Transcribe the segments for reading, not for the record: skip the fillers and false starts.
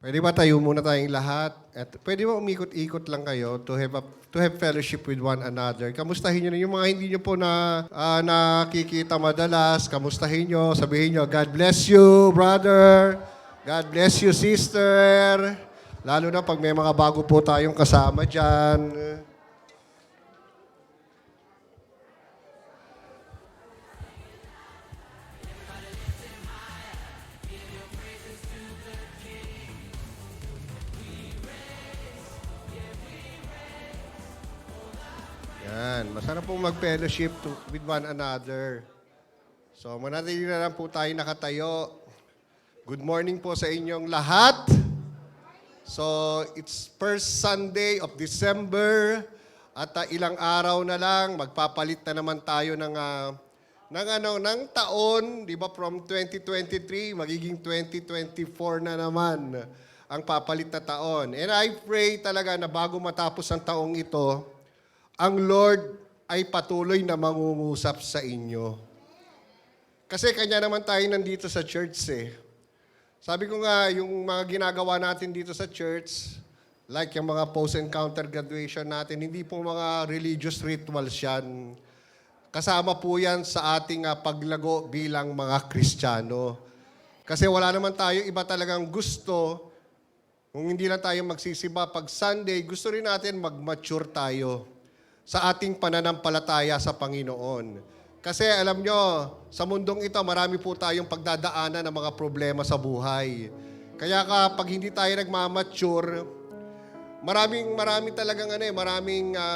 Pwede ba tayo muna tayong lahat? At pwede ba umikot-ikot lang kayo to have fellowship with one another? Kamustahin nyo na yung mga hindi nyo po nakikita madalas. Kamustahin nyo, sabihin nyo, God bless you, brother. God bless you, sister. Lalo na pag may mga bago po tayong kasama dyan. Yan, masarap pong mag-fellowship with one another. So, manatili na lang po tayo nakatayo. Good morning po sa inyong lahat. So, it's first Sunday of December at ilang araw na lang magpapalit na naman tayo ng taon, 'di ba? From 2023 magiging 2024 na naman ang papalit na taon. And I pray talaga na bago matapos ang taong ito, ang Lord ay patuloy na mangungusap sa inyo. Kasi kanya naman tayo nandito sa church eh. Sabi ko nga, yung mga ginagawa natin dito sa church, like yung mga post-encounter graduation natin, hindi po mga religious rituals yan. Kasama po yan sa ating paglago bilang mga Kristiyano. Kasi wala naman tayo iba talagang gusto, kung hindi lang tayo magsisiba pag Sunday, gusto rin natin mag-mature tayo sa ating pananampalataya sa Panginoon. Kasi alam nyo, sa mundong ito, marami po tayong pagdadaanan ng mga problema sa buhay. Kaya kapag hindi tayo nagmamature, maraming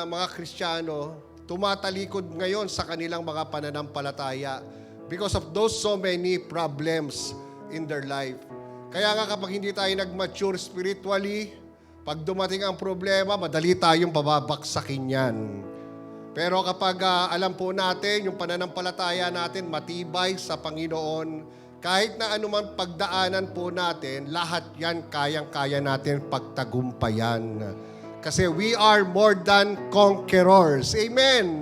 mga Kristiyano tumatalikod ngayon sa kanilang mga pananampalataya because of those so many problems in their life. Kaya nga kapag hindi tayo nag-mature spiritually, pag dumating ang problema, madali tayong bababaksakin yan. Pero kapag alam po natin, yung pananampalataya natin matibay sa Panginoon, kahit na anuman pagdaanan po natin, lahat yan kayang-kaya natin pagtagumpayan. Kasi we are more than conquerors. Amen.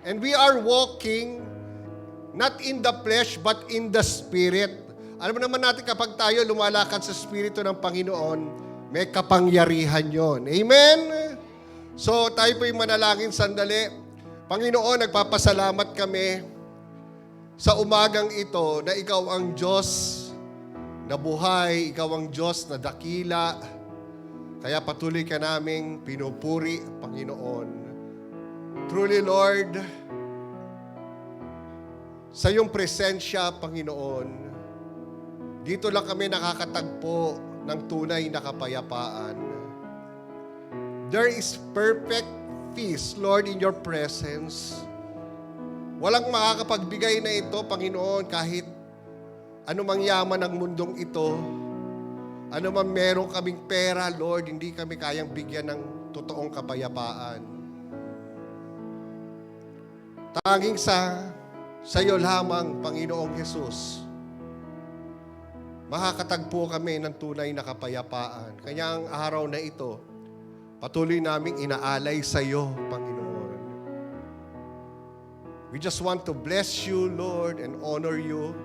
And we are walking not in the flesh but in the Spirit. Alam mo naman natin kapag tayo lumalakad sa Espiritu ng Panginoon, may kapangyarihan yon. Amen? So, tayo po'y manalangin sandali. Panginoon, nagpapasalamat kami sa umagang ito na Ikaw ang Diyos na buhay, Ikaw ang Diyos na dakila. Kaya patuloy ka naming pinupuri, Panginoon. Truly, Lord, sa iyong presensya, Panginoon, dito lang kami nakakatagpo ng tunay na kapayapaan. There is perfect peace, Lord, in your presence. Walang makakapagbigay na ito, Panginoon, kahit anumang yaman ng mundong ito, anumang meron kaming pera, Lord, hindi kami kayang bigyan ng totoong kapayapaan. Tanging sa iyo lamang, Panginoong Jesus, makakatagpo kami ng tunay na kapayapaan. Kaya ang araw na ito, patuloy naming inaalay sa iyo, Panginoon. We just want to bless you, Lord, and honor you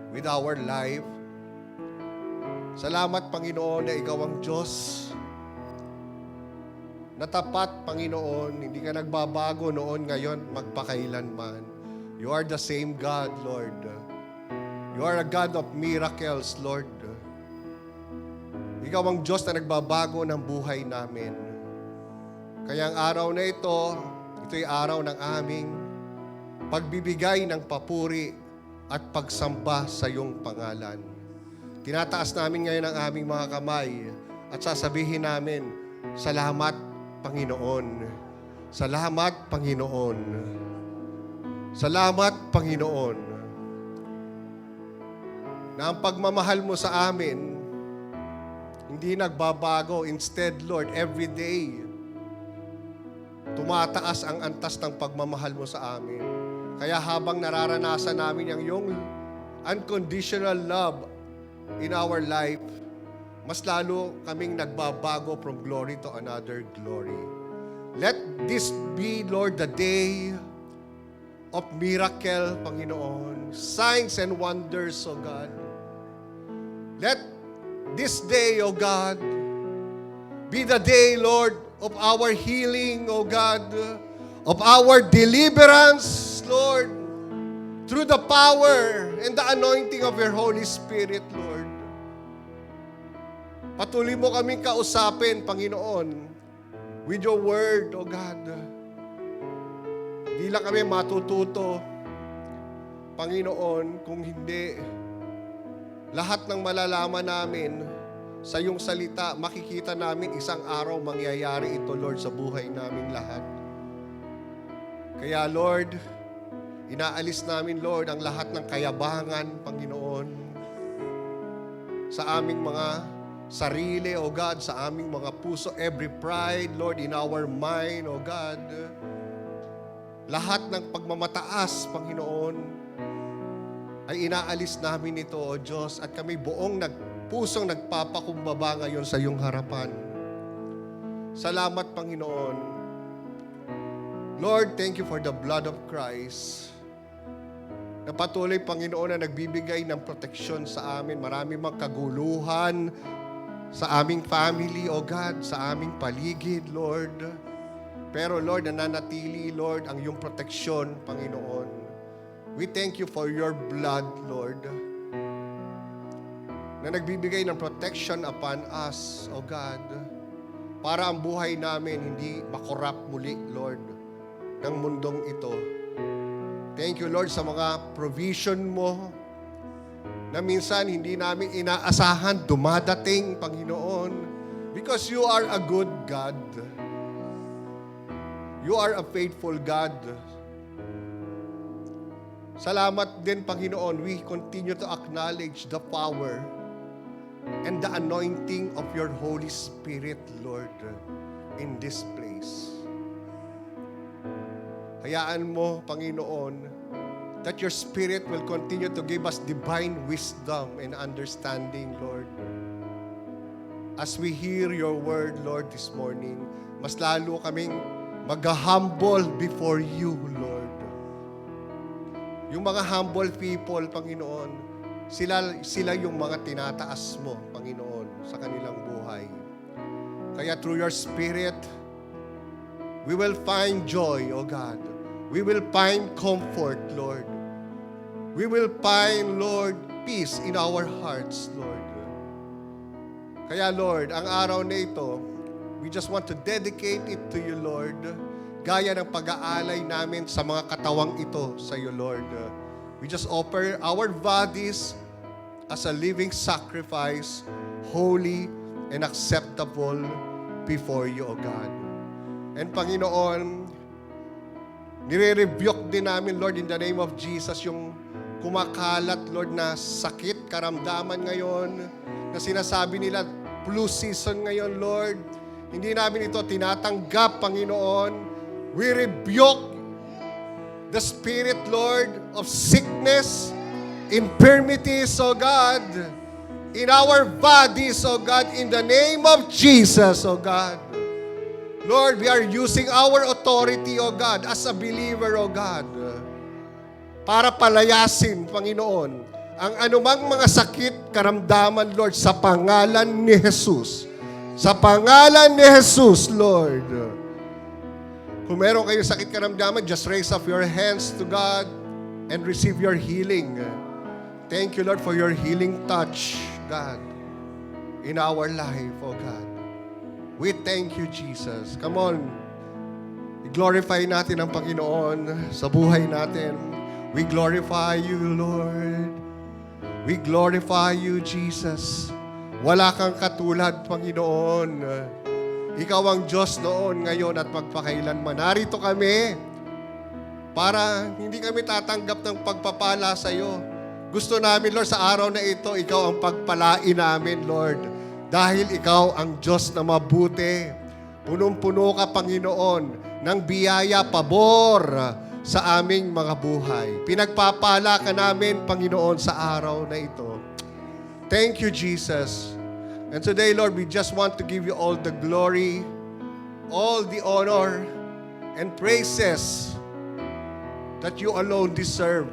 with our life. Salamat, Panginoon, na ikaw ang Diyos na tapat, Panginoon. Hindi ka nagbabago noon, ngayon, magpakailanman. You are the same God, Lord. You are a God of miracles, Lord. Ikaw ang Diyos na nagbabago ng buhay namin. Kaya ang araw na ito'y araw ng aming pagbibigay ng papuri at pagsamba sa iyong pangalan. Tinataas namin ngayon ang aming mga kamay at sasabihin namin, salamat, Panginoon. Salamat, Panginoon. Salamat, Panginoon. Na ang pagmamahal mo sa amin, hindi nagbabago. Instead, Lord, every day, tumataas ang antas ng pagmamahal mo sa amin. Kaya habang nararanasan namin yung unconditional love in our life, mas lalo kaming nagbabago from glory to another glory. Let this be, Lord, the day of miracle, Panginoon. Signs and wonders, O God. Let this day, O God, be the day, Lord, of our healing, O God, of our deliverance, Lord, through the power and the anointing of your Holy Spirit, Lord. Patuloy mo kaming kausapin, Panginoon, with your word, O God. Hindi lang kami matututo, Panginoon, kung hindi lahat ng malalaman namin sa iyong salita, makikita namin isang araw mangyayari ito, Lord, sa buhay naming lahat. Kaya, Lord, inaalis namin, Lord, ang lahat ng kayabangan, Panginoon, sa aming mga sarili, O God, sa aming mga puso, every pride, Lord, in our mind, O God. Lahat ng pagmamataas, Panginoon, ay inaalis namin ito, O Diyos, at kami pusong nagpapakumbaba ngayon sa iyong harapan. Salamat, Panginoon. Lord, thank you for the blood of Christ na patuloy, Panginoon, na nagbibigay ng proteksyon sa amin. Marami mang kaguluhan sa aming family, O God, sa aming paligid, Lord. Pero, Lord, nananatili, Lord, ang iyong proteksyon, Panginoon. We thank you for your blood, Lord, na nagbibigay ng protection upon us, O God, para ang buhay namin hindi makorap muli, Lord, ng mundong ito. Thank you, Lord, sa mga provision mo na minsan hindi namin inaasahan dumadating, Panginoon, because you are a good God. You are a faithful God. Salamat din, Panginoon, we continue to acknowledge the power and the anointing of your Holy Spirit, Lord, in this place. Hayaan mo, Panginoon, that your Spirit will continue to give us divine wisdom and understanding, Lord. As we hear your word, Lord, this morning, mas lalo kaming mag-humble before you, Lord. Yung mga humble people, Panginoon, sila yung mga tinataas mo, Panginoon, sa kanilang buhay. Kaya through your Spirit, we will find joy, O God. We will find comfort, Lord. We will find, Lord, peace in our hearts, Lord. Kaya, Lord, ang araw na ito, we just want to dedicate it to you, Lord, gaya ng pag-aalay namin sa mga katawang ito sa iyo, Lord. We just offer our bodies as a living sacrifice, holy and acceptable before you, O God. And Panginoon, nire-rebuke din namin, Lord, in the name of Jesus, yung kumakalat, Lord, na sakit, karamdaman ngayon, na sinasabi nila, flu season ngayon, Lord. Hindi namin ito tinatanggap, Panginoon. We rebuke the spirit, Lord, of sickness, infirmities, O God, in our bodies, O God, in the name of Jesus, O God. Lord, we are using our authority, O God, as a believer, O God, para palayasin, Panginoon, ang anumang mga sakit, karamdaman, Lord, sa pangalan ni Jesus. Sa pangalan ni Jesus, Lord. Kung meron kayong sakit, karamdaman, just raise up your hands to God and receive your healing. Thank you, Lord, for your healing touch, God, in our life, oh God. We thank you, Jesus. Come on. I-glorify natin ang Panginoon sa buhay natin. We glorify you, Lord. We glorify you, Jesus. Wala kang katulad, Panginoon. Ikaw ang Diyos noon, ngayon at magpakailanman. Narito kami para hindi kami tatanggap ng pagpapala sa iyo. Gusto namin, Lord, sa araw na ito, ikaw ang pagpalain namin, Lord. Dahil ikaw ang Diyos na mabuti. Punong-puno ka, Panginoon, ng biyaya, pabor sa aming mga buhay. Pinagpapala ka namin, Panginoon, sa araw na ito. Thank you, Jesus. And today, Lord, we just want to give you all the glory, all the honor, and praises that you alone deserve.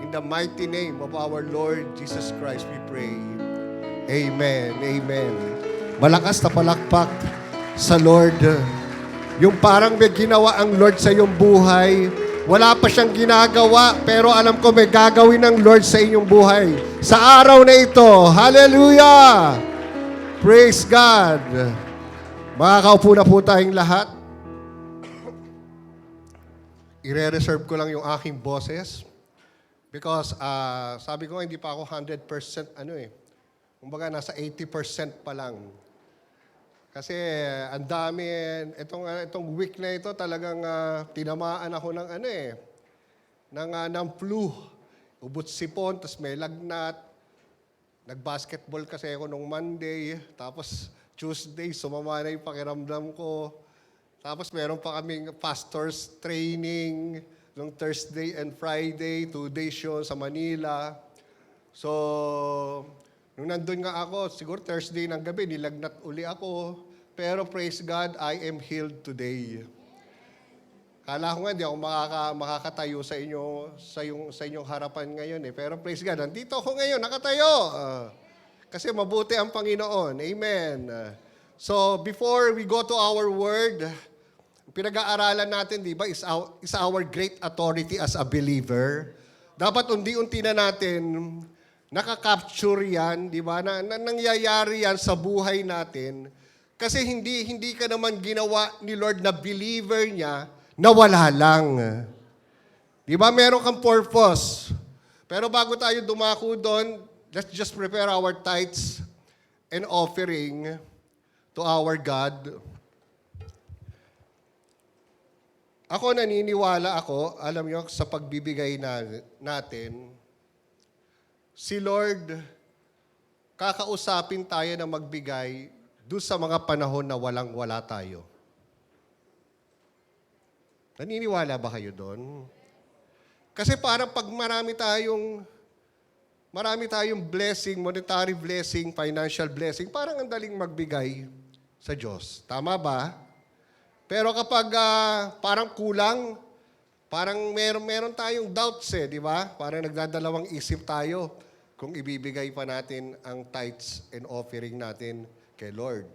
In the mighty name of our Lord Jesus Christ, we pray. Amen. Amen. Malakas na palakpak sa Lord. Yung parang may ginawa ang Lord sa iyong buhay. Wala pa siyang ginagawa, pero alam ko may gagawin ng Lord sa inyong buhay. Sa araw na ito, hallelujah! Praise God! Makakaupo na po tayong lahat. I-reserve ko lang yung aking boses. Because sabi ko, hindi pa ako 100% kumbaga nasa 80% pa lang. Kasi ang dami, itong week na ito talagang tinamaan ako ng ng flu. Ubot sipon, tapos may lagnat. Nag-basketball kasi ako nung Monday, tapos Tuesday, sumama na yung pakiramdam ko. Tapos meron pa kaming pastor's training nung Thursday and Friday, 2 days yun sa Manila. So, nung nandun nga ako, siguro Thursday ng gabi, nilagnat uli ako. Pero praise God, I am healed today. Kala ko nga, hindi ako makakatayo sa inyong harapan ngayon eh. Pero praise God, nandito ako ngayon, nakatayo. Kasi mabuti ang Panginoon. Amen. So, before we go to our word, pinag-aaralan natin, di ba, is our great authority as a believer. Dapat unti-unti na natin nakaka-capture yan, di ba, na nangyayari yan sa buhay natin. Kasi hindi ka naman ginawa ni Lord na believer niya na wala lang. Di ba, meron kang purpose. Pero bago tayo dumako doon, let's just prepare our tithes and offering to our God. Ako naniniwala alam niyo, sa pagbibigay natin, si Lord, kakausapin tayo na magbigay doon sa mga panahon na walang-wala tayo. Naniniwala ba kayo doon? Kasi parang pag marami tayong blessing, monetary blessing, financial blessing, parang ang daling magbigay sa Diyos. Tama ba? Pero kapag parang kulang, parang meron tayong doubts di ba? Parang nagdadalawang isip tayo kung ibibigay pa natin ang tithes and offering natin kay Lord.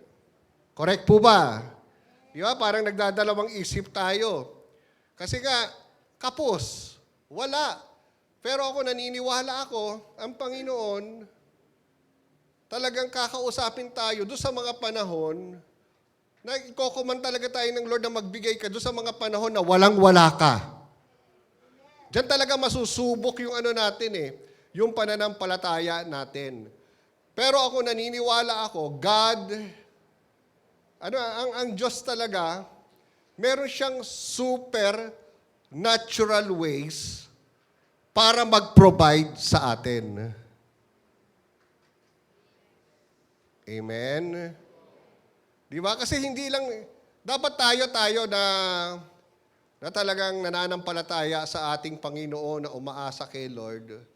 Correct po ba? Di ba? Parang nagdadalawang isip tayo. Kasi nga, kapos, wala. Pero ako naniniwala ang Panginoon, talagang kakausapin tayo doon sa mga panahon na ikokoman talaga tayo ng Lord na magbigay ka doon sa mga panahon na walang-wala ka. Diyan talaga masusubok yung natin yung pananampalataya natin. Pero ako naniniwala God, ang Diyos talaga, meron siyang super natural ways para mag-provide sa atin. Amen? Di ba? Kasi hindi lang, dapat tayo na talagang nananampalataya sa ating Panginoon na umaasa kay Lord.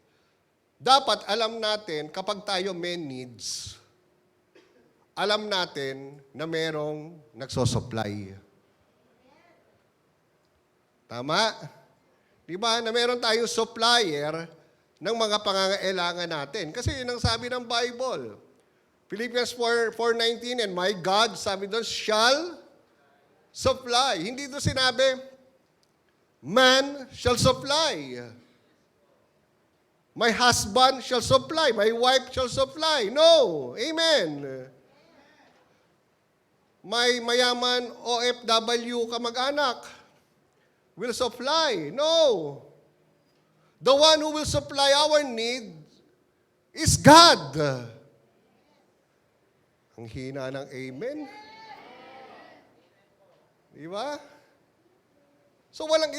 Dapat alam natin kapag tayo may needs, alam natin na merong nagsosupply. Tama? Di ba? Na meron tayong supplier ng mga pangangailangan natin. Kasi yun ang sabi ng Bible. Philippians 4:19, and my God, sabi doon, shall supply. Hindi doon sinabi, man shall supply. My husband shall supply. My wife shall supply. No. Amen. May mayaman OFW kamag-anak will supply. No. The one who will supply our need is God. Ang hina ng amen. Di ba? So walang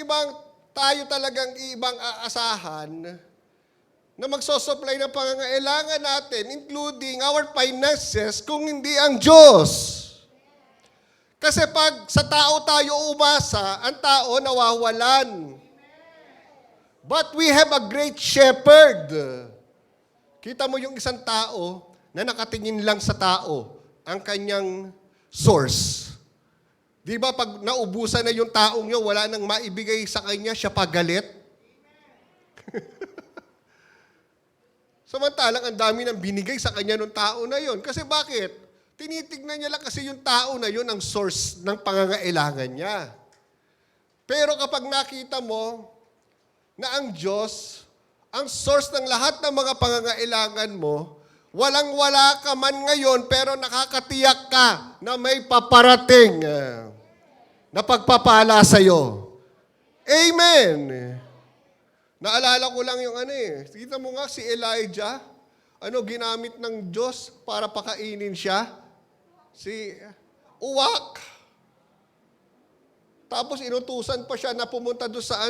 tayo talagang ibang aasahan na magsosupply ng pangangailangan natin, including our finances, kung hindi ang Diyos. Kasi pag sa tao tayo umasa, ang tao nawawalan. But we have a great shepherd. Kita mo yung isang tao na nakatingin lang sa tao, ang kanyang source. Di ba pag naubusan na yung taong yun, wala nang maibigay sa kanya, siya pagalit? Samantalang ang dami nang binigay sa kanya ng tao na yon. Kasi bakit? Tinitignan niya lang kasi yung tao na yon ang source ng pangangailangan niya. Pero kapag nakita mo na ang Diyos, ang source ng lahat ng mga pangangailangan mo, walang-wala ka man ngayon pero nakakatiyak ka na may paparating na pagpapala sa'yo. Amen! Naalala ko lang yung kita mo nga si Elijah, ginamit ng Diyos para pakainin siya? Si uwak. Tapos inutusan pa siya na pumunta doon sa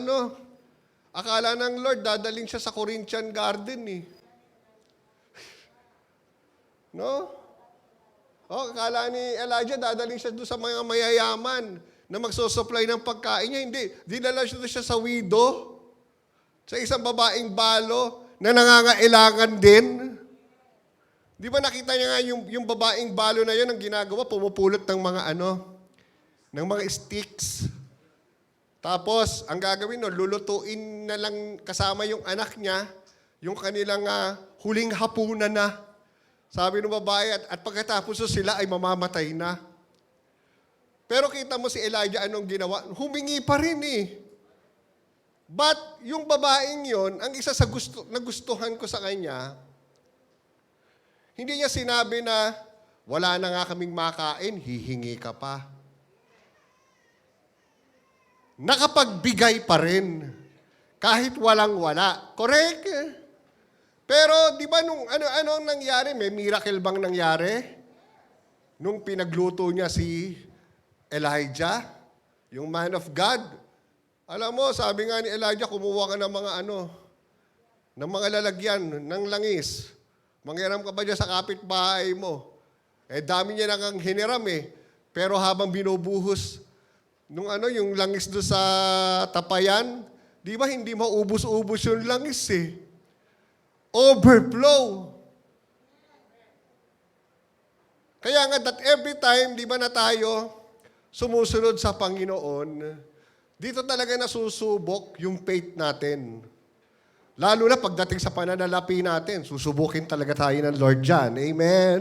akala ng Lord, dadaling siya sa Corinthian garden No? Akala ni Elijah, dadaling siya doon sa mga mayayaman na magsusupply ng pagkain niya. Hindi. Dinala siya sa widow. Sa isang babaeng balo na nangangailangan din. Di ba nakita niya nga yung babaeng balo na yun, ang ginagawa, pumupulot ng mga ng mga sticks. Tapos, ang gagawin lulutuin na lang kasama yung anak niya, yung kanilang huling hapunan na. Sabi ng babae, at pagkatapos sila ay mamamatay na. Pero kita mo si Elijah, anong ginawa? Humingi pa rin But, yung babaeng yon, ang isa sa nagustuhan ko sa kanya, hindi niya sinabi na, wala na nga kaming makain, hihingi ka pa. Nakapagbigay pa rin, kahit walang-wala. Correct? Pero, di ba, ano ang nangyari? May miracle bang nangyari? Nung pinagluto niya si Elijah, yung man of God, alam mo, sabi nga ni Elijah, kumuha ka ng mga ng mga lalagyan, ng langis. Manghiram ka ba dyan sa kapitbahay mo? Dami niya nang hiniram Pero habang binubuhos, yung langis doon sa tapayan, di ba hindi maubos-ubos yung langis Overflow. Kaya nga that every time, di ba na tayo sumusunod sa Panginoon, dito talaga nasusubok yung faith natin. Lalo na pagdating sa pananalapi natin, susubukin talaga tayo ng Lord dyan. Amen?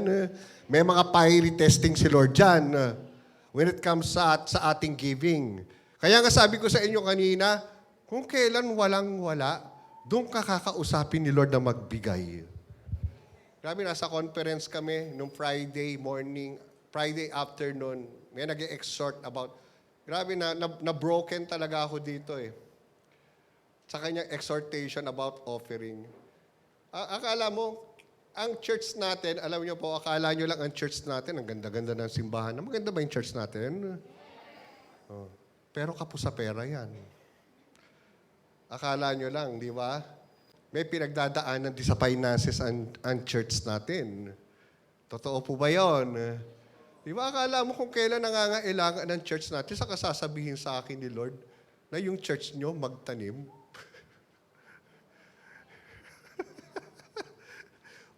May mga fiery testing si Lord dyan when it comes sa ating giving. Kaya nga sabi ko sa inyo kanina, kung kailan walang-wala, doon ka kakausapin ni Lord na magbigay. Grabe, nasa conference kami nung Friday morning, Friday afternoon, may nag-exhort about. Grabe, na-broken talaga ako dito sa kanyang exhortation about offering. Akala mo, ang church natin, alam niyo po, akala niyo lang ang church natin, ang ganda-ganda ng simbahan. Maganda ba yung church natin? Pero kapos sa pera yan. Akala niyo lang, di ba? May pinagdadaanan din sa finances ang church natin. Totoo po ba yun? Di ba akala mo kung kailan nangangailangan ng church natin, saka sasabihin sa akin ni Lord na yung church nyo magtanim?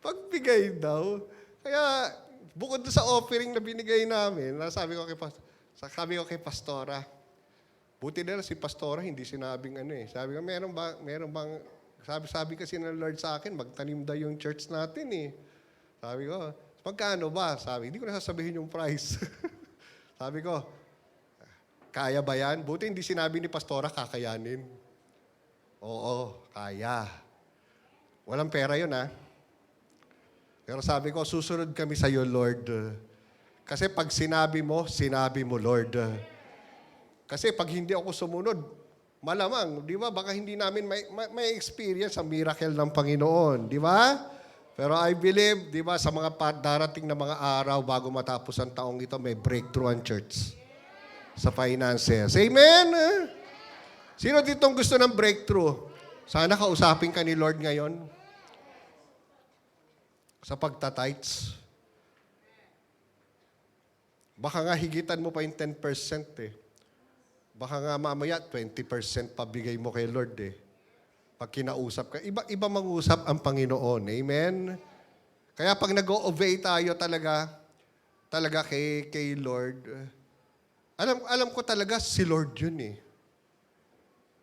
Pagbigay daw. Kaya bukod sa offering na binigay namin, sabi ko kay Pastora, buti na si Pastora hindi sinabing Sabi ko, meron bang, sabi kasi ng Lord sa akin, magtanim daw yung church natin Sabi ko, magkano ba? Sabi, hindi ko nasasabihin yung price. Sabi ko, kaya ba yan? Buti hindi sinabi ni Pastora, kakayanin. Oo, kaya. Walang pera yun, Pero sabi ko, susunod kami sa iyo, Lord. Kasi pag sinabi mo, Lord. Kasi pag hindi ako sumunod, malamang, di ba? Baka hindi namin may experience ang miracle ng Panginoon, di ba? Pero I believe, di ba, sa mga darating na mga araw bago matapos ang taong ito, may breakthrough ang church sa finances. Amen? Sino ditong gusto ng breakthrough? Sana kausapin ka ni Lord ngayon sa pagtatites. Baka nga higitan mo pa yung 10% Baka nga mamaya 20% pabigay mo kay Lord Pag kinausap ka, iba mangusap ang Panginoon. Amen? Kaya pag nag-o-obey tayo talaga kay Lord, alam ko talaga si Lord yun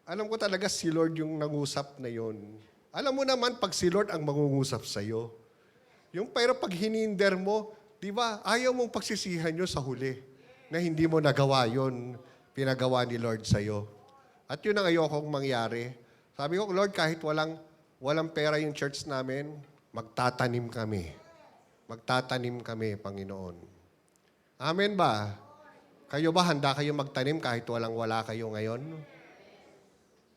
Alam ko talaga si Lord yung nangusap na yun. Alam mo naman, pag si Lord ang mangungusap sa'yo, pero pag hininder mo, di ba, ayaw mong pagsisihan nyo sa huli na hindi mo nagawa yon, pinagawa ni Lord sa'yo. At yun ang ayokong mangyari. Sabi ko, Lord, kahit walang pera yung church namin, magtatanim kami. Magtatanim kami, Panginoon. Amen ba? Kayo ba, handa kayo magtanim kahit wala kayo ngayon?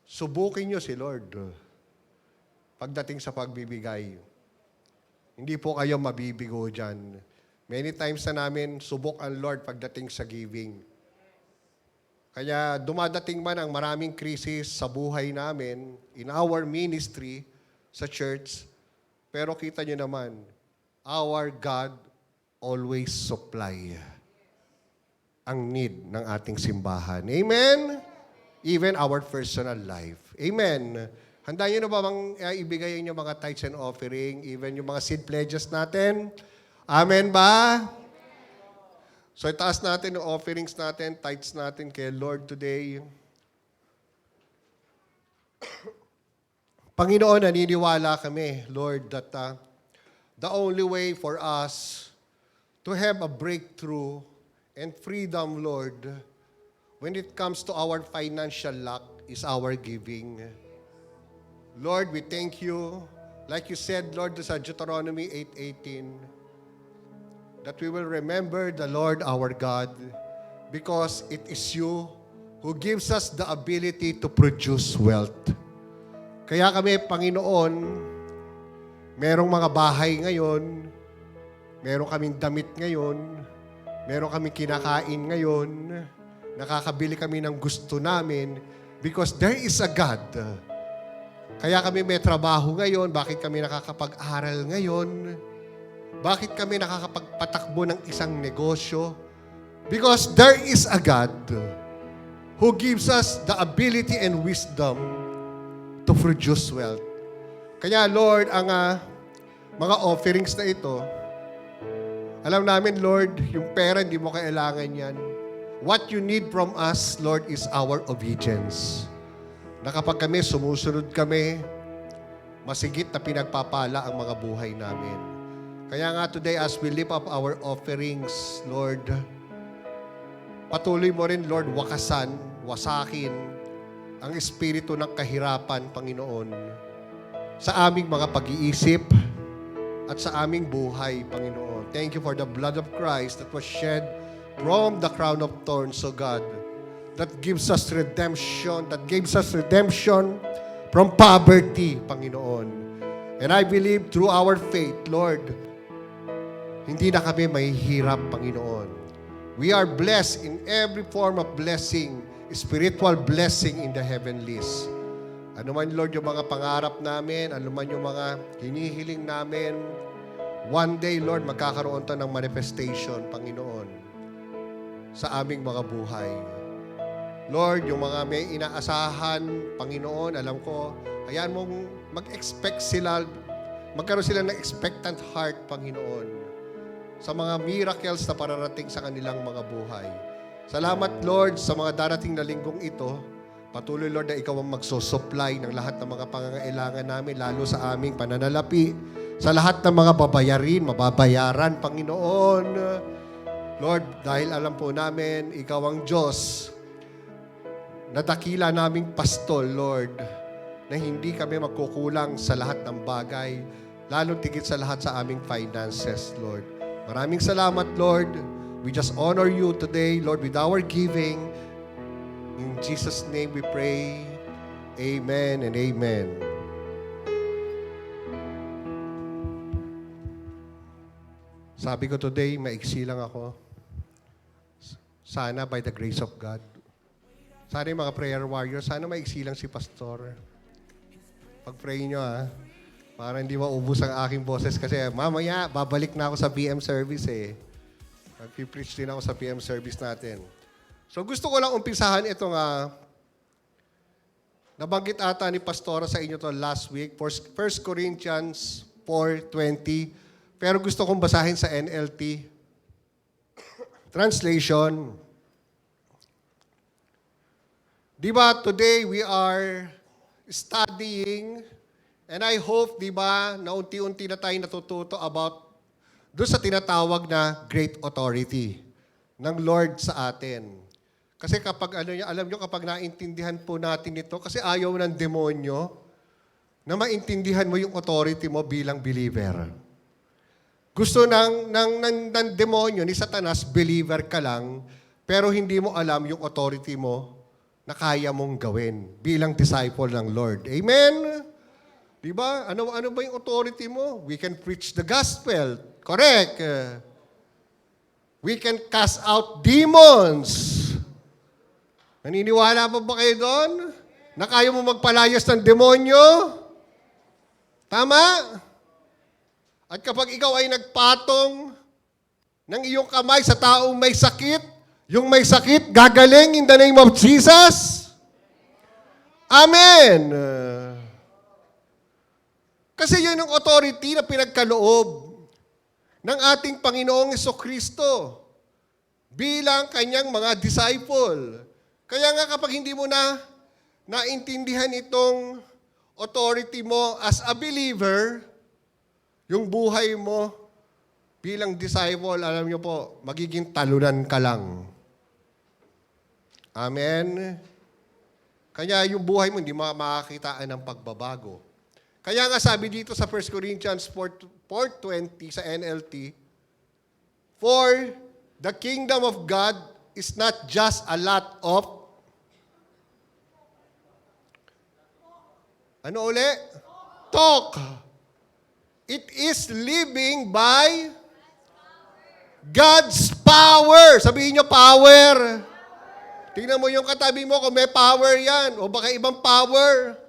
Subukin nyo si Lord pagdating sa pagbibigay. Hindi po kayo mabibigo dyan. Many times na namin subok ang Lord pagdating sa giving. Kaya dumadating man ang maraming krisis sa buhay namin, in our ministry, sa church, pero kita nyo naman, our God always supply ang need ng ating simbahan. Amen? Even our personal life. Amen? Handa nyo na ba bang ibigay yung mga tithes and offering, even yung mga seed pledges natin? Amen ba? So itaas natin yung offerings natin, tithes natin kay Lord today. Panginoon, naniniwala kami, Lord, that the only way for us to have a breakthrough and freedom, Lord, when it comes to our financial lack, is our giving. Lord, we thank you. Like you said, Lord, sa Deuteronomy 8:18, that we will remember the Lord our God because it is you who gives us the ability to produce wealth. Kaya kami, Panginoon, merong mga bahay ngayon, meron kaming damit ngayon, meron kaming kinakain ngayon, nakakabili kami ng gusto namin because there is a God. Kaya kami may trabaho ngayon, bakit kami nakakapag-aral ngayon, bakit kami nakakapagpatakbo ng isang negosyo? Because there is a God who gives us the ability and wisdom to produce wealth. Kaya Lord, ang mga offerings na ito, alam namin, Lord, yung pera, hindi mo kailangan yan. What you need from us, Lord, is our obedience. Na kapag kami, sumusunod kami, masigit na pinagpapala ang mga buhay namin. Kaya nga today, as we lift up our offerings, Lord, patuloy mo rin, Lord, wasakin ang espiritu ng kahirapan, Panginoon, sa aming mga pag-iisip at sa aming buhay, Panginoon. Thank you for the blood of Christ that was shed from the crown of thorns, O God, that gives us redemption, from poverty, Panginoon. And I believe through our faith, Lord, hindi na kami mahihirap, Panginoon. We are blessed in every form of blessing, spiritual blessing in the heavenlies. Ano man, Lord, yung mga pangarap namin, ano man yung mga hinihiling namin, one day, Lord, magkakaroon to ng manifestation, Panginoon, sa aming mga buhay. Lord, yung mga may inaasahan, Panginoon, alam ko, hayaan mong mag-expect sila, magkaroon sila ng expectant heart, Panginoon, sa mga miracles na pararating sa kanilang mga buhay. Salamat, Lord, sa mga darating na linggong ito. Patuloy, Lord, na Ikaw ang magsusupply ng lahat ng mga pangangailangan namin, lalo sa aming pananalapi, sa lahat ng mga mababayaran, Panginoon. Lord, dahil alam po namin, Ikaw ang Diyos, na dakila naming pastol, Lord, na hindi kami magkukulang sa lahat ng bagay, lalo tigit sa lahat sa aming finances, Lord. Maraming salamat, Lord. We just honor you today, Lord, with our giving. In Jesus' name we pray. Amen and amen. Sabi ko today, maiksi lang ako. Sana by the grace of God. Sana yung mga prayer warriors, sana maiksi lang si Pastor. Pag-pray nyo para hindi maubos ang aking boses kasi mamaya babalik na ako sa PM service Mag-preach din ako sa PM service natin. So gusto ko lang umpisahan itong nabanggit ata ni Pastora sa inyo to last week, 1 Corinthians 4:20. Pero gusto kong basahin sa NLT translation. Di ba today we are studying And I hope, di ba, na unti-unti na tayo natututo about doon sa tinatawag na great authority ng Lord sa atin. Kasi kapag, alam nyo, kapag naintindihan po natin ito, kasi ayaw ng demonyo na maintindihan mo yung authority mo bilang believer. Gusto ng demonyo, ni Satanas, believer ka lang, pero hindi mo alam yung authority mo na kaya mong gawin bilang disciple ng Lord. Amen? Di ba? Ano ba yung authority mo? We can preach the gospel. Correct. We can cast out demons. Naniniwala pa ba kayo doon? Na kaya mo magpalayas ng demonyo? Tama? At kapag ikaw ay nagpatong ng iyong kamay sa taong may sakit, yung may sakit, gagaling in the name of Jesus? Amen. Kasi yun ang authority na pinagkaloob ng ating Panginoong Jesucristo bilang kanyang mga disciple. Kaya nga kapag hindi mo na naintindihan itong authority mo as a believer, yung buhay mo bilang disciple, alam nyo po, magiging talunan ka lang. Amen? Kaya yung buhay mo, hindi makakakitaan ng pagbabago. Kaya nga sabi dito sa 1 Corinthians 4:20 sa NLT, for the kingdom of God is not just a lot of talk. It is living by God's power. Sabihin nyo, power. Tingnan mo yung katabi mo kung may power yan o baka ibang power.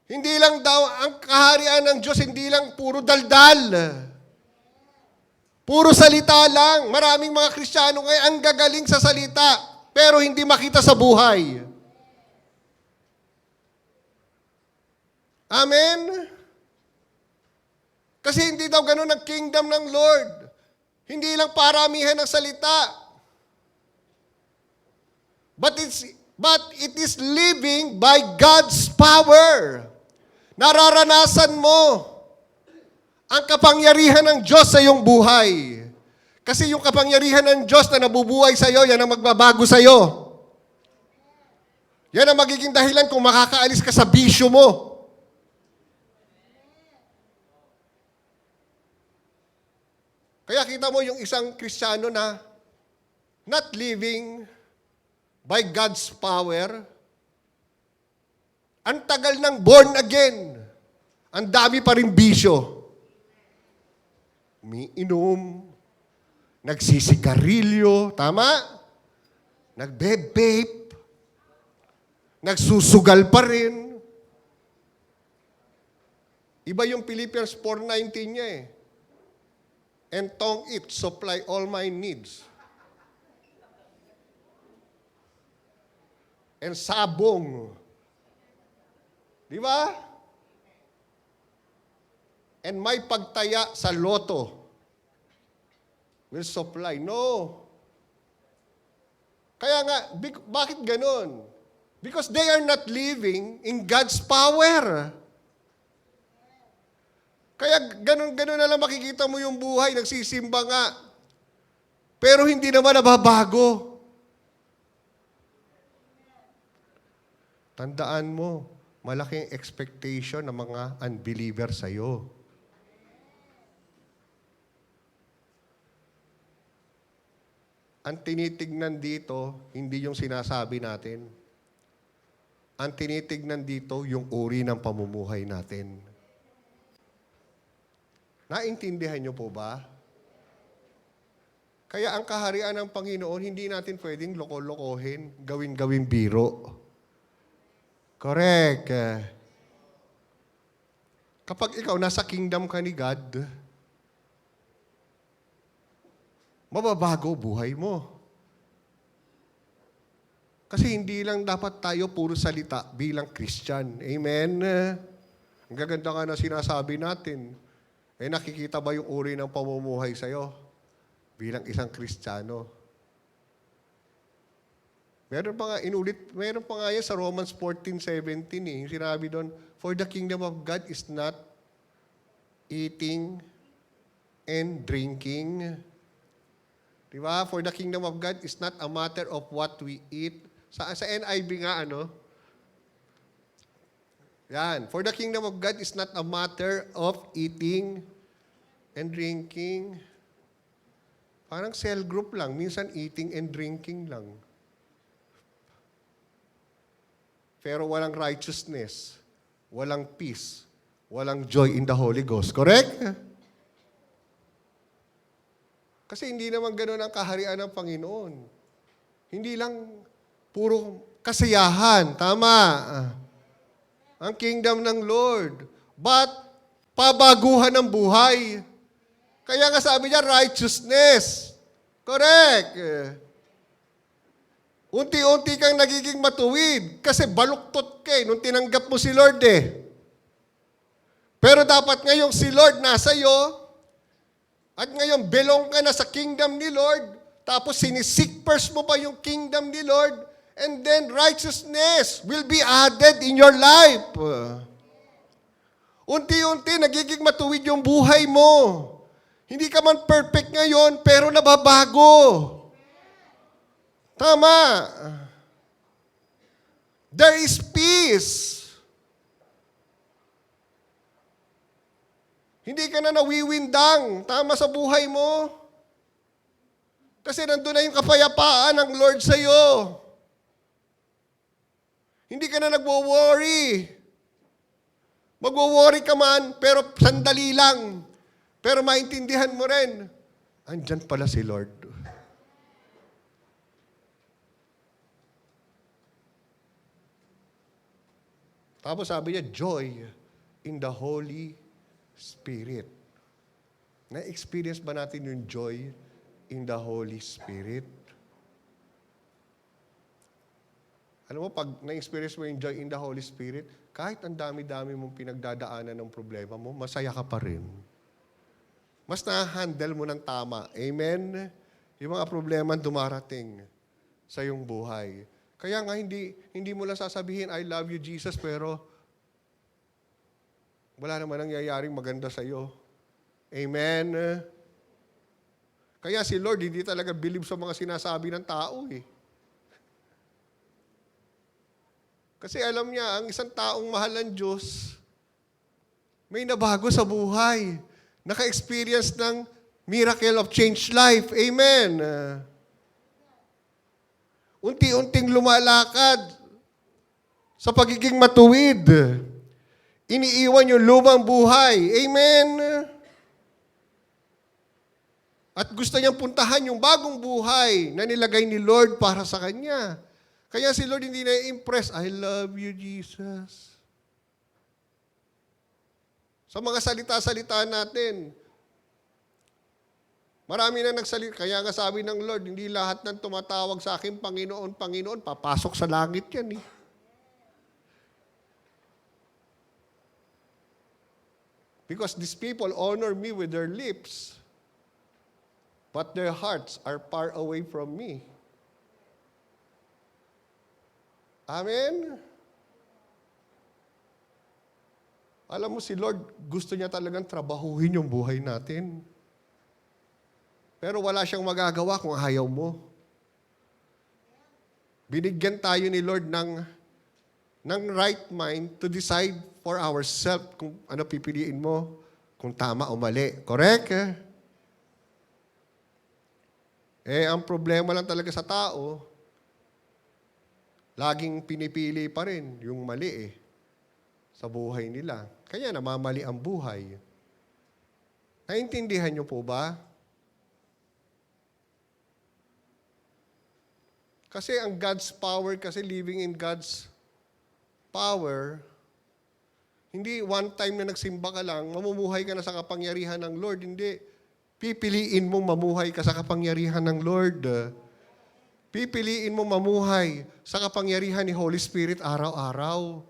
Hindi lang daw, ang kaharian ng Diyos, hindi lang puro daldal. Puro salita lang. Maraming mga Kristiyano ngayon ang gagaling sa salita, pero hindi makita sa buhay. Amen? Kasi hindi daw ganun ang kingdom ng Lord. Hindi lang paramihan ng salita. But it is living by God's power. Nararanasan mo ang kapangyarihan ng Diyos sa iyong buhay. Kasi yung kapangyarihan ng Diyos na nabubuhay sa iyo, yan ang magbabago sa iyo. Yan ang magiging dahilan kung makakaalis ka sa bisyo mo. Kaya kita mo yung isang Kristiyano na not living by God's power, ang tagal ng born again. Ang dami pa rin bisyo. Umiinom, nagsisigarilyo, tama? Nagbe-vape, nagsusugal pa rin. Iba yung Philippians 4:19 niya eh. And tongue it, supply all my needs. And sabong. Di ba? And may pagtaya sa loto will supply. No. Kaya nga, bakit ganun? Because they are not living in God's power. Kaya ganun na lang makikita mo yung buhay, nagsisimba nga. Pero hindi naman nababago. Tandaan mo, malaking expectation ng mga unbeliever sa'yo. Ang tinitignan dito, hindi yung sinasabi natin. Ang tinitignan dito, yung uri ng pamumuhay natin. Naintindihan niyo po ba? Kaya ang kaharian ng Panginoon, hindi natin pwedeng loko-lokohin, gawin-gawing biro. Correct. Kapag ikaw nasa kingdom ka ni God, mababago buhay mo. Kasi hindi lang dapat tayo puro salita bilang Christian. Amen? Ang gaganda ka na sinasabi natin. Nakikita ba yung uri ng pamumuhay sa'yo bilang isang Kristiyano? Meron pa nga yan sa Romans 14:17 eh. Yung sinabi doon, for the kingdom of God is not eating and drinking. Diba? For the kingdom of God is not a matter of what we eat. Sa NIV nga, Yan. For the kingdom of God is not a matter of eating and drinking. Parang cell group lang. Minsan eating and drinking lang. Pero walang righteousness, walang peace, walang joy in the Holy Ghost. Correct? Kasi hindi naman ganoon ang kaharian ng Panginoon. Hindi lang puro kasiyahan. Tama. Ang kingdom ng Lord. But, pabaguhan ng buhay. Kaya nga sabi niya, righteousness. Correct. Unti-unti kang nagiging matuwid kasi baluktot ka nung tinanggap mo si Lord eh. Pero dapat ngayong si Lord nasa iyo at ngayon belong ka na sa kingdom ni Lord, tapos sinisik first mo pa yung kingdom ni Lord, and then righteousness will be added in your life. Unti-unti nagiging matuwid yung buhay mo. Hindi ka man perfect ngayon, pero nababago. Tama. There is peace. Hindi ka na nawiwindang. Tama sa buhay mo. Kasi nandun na yung kapayapaan ng Lord sa iyo. Hindi ka na nagwo-worry. Magwo-worry ka man, pero sandali lang. Pero maintindihan mo rin, andyan pala si Lord. Tapos sabi niya, joy in the Holy Spirit. Na-experience ba natin yung joy in the Holy Spirit? Alam mo, pag na-experience mo yung joy in the Holy Spirit, kahit ang dami-dami mong pinagdadaanan ng problema mo, masaya ka pa rin. Mas na-handle mo ng tama. Amen? Yung mga problema dumarating sa iyong buhay. Kaya nga, hindi mo lang sasabihin, I love you, Jesus, pero wala naman nangyayaring maganda sa iyo. Amen? Kaya si Lord, hindi talaga believe sa mga sinasabi ng tao eh. Kasi alam niya, ang isang taong mahal ng Diyos, may nabago sa buhay. Naka-experience ng miracle of changed life. Amen? Unti-unting lumalakad sa pagiging matuwid. Iniiwan yung lumang buhay. Amen? At gusto niyang puntahan yung bagong buhay na nilagay ni Lord para sa kanya. Kaya si Lord hindi na-impress, I love you, Jesus. Sa mga salita-salita natin, marami na nagsalita. Kaya nga sabi ng Lord, hindi lahat ng tumatawag sa akin, Panginoon, Panginoon, papasok sa langit yan eh. Because these people honor me with their lips, but their hearts are far away from me. Amen? Alam mo, si Lord, gusto niya talagang trabahuhin yung buhay natin. Pero wala siyang magagawa kung ayaw mo. Binigyan tayo ni Lord ng right mind to decide for ourselves kung ano pipiliin mo, kung tama o mali. Correct? Ang problema lang talaga sa tao, laging pinipili pa rin yung mali sa buhay nila. Kaya namamali ang buhay. Naintindihan niyo po ba? Kasi ang God's power, kasi living in God's power, hindi one time na nagsimba ka lang, mamumuhay ka na sa kapangyarihan ng Lord. Hindi. Pipiliin mong mamuhay ka sa kapangyarihan ng Lord. Pipiliin mong mamuhay sa kapangyarihan ni Holy Spirit araw-araw.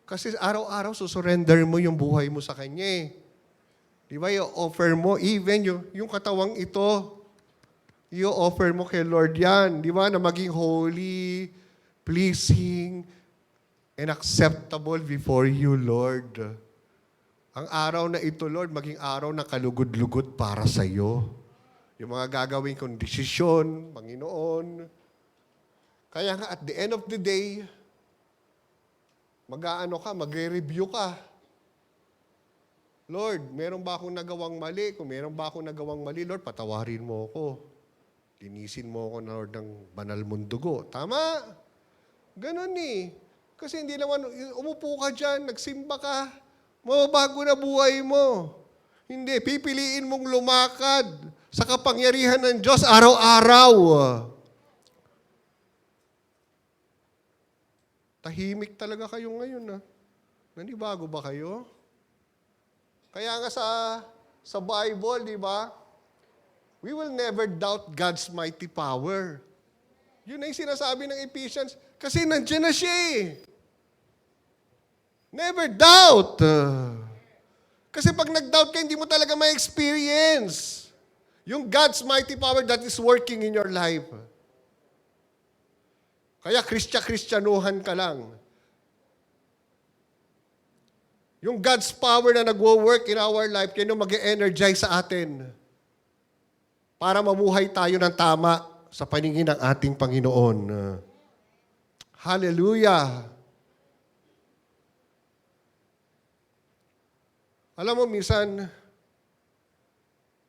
Kasi araw-araw susurrender mo yung buhay mo sa Kanya eh. Di ba? I-offer mo even yung katawang ito. i-offer mo kay Lord yan. Di ba? Na maging holy, pleasing, and acceptable before you, Lord. Ang araw na ito, Lord, maging araw na kalugod-lugod para sa iyo. Yung mga gagawin kong desisyon, Panginoon. Kaya nga, at the end of the day, magre-review ka. Lord, meron ba akong nagawang mali? Kung meron ba akong nagawang mali, Lord, patawarin mo ako. Linisin mo ako, Lord, ng banal mong dugo. Tama? Ganon eh. Kasi hindi naman, umupo ka dyan, nagsimba ka, mababago na buhay mo. Hindi, pipiliin mong lumakad sa kapangyarihan ng Diyos araw-araw. Tahimik talaga kayo ngayon, Nanibago ba kayo? Kaya nga sa Bible, di ba? We will never doubt God's mighty power. Yun na yung sinasabi ng Ephesians. Kasi nandiyan na siya eh. Never doubt. Kasi pag nag-doubt ka, hindi mo talaga ma-experience yung God's mighty power that is working in your life. Kaya Kristyanuhan ka lang. Yung God's power na nagwo-work in our life, yan yung mag-energize sa atin para mamuhay tayo ng tama sa paningin ng ating Panginoon. Hallelujah! Alam mo, minsan,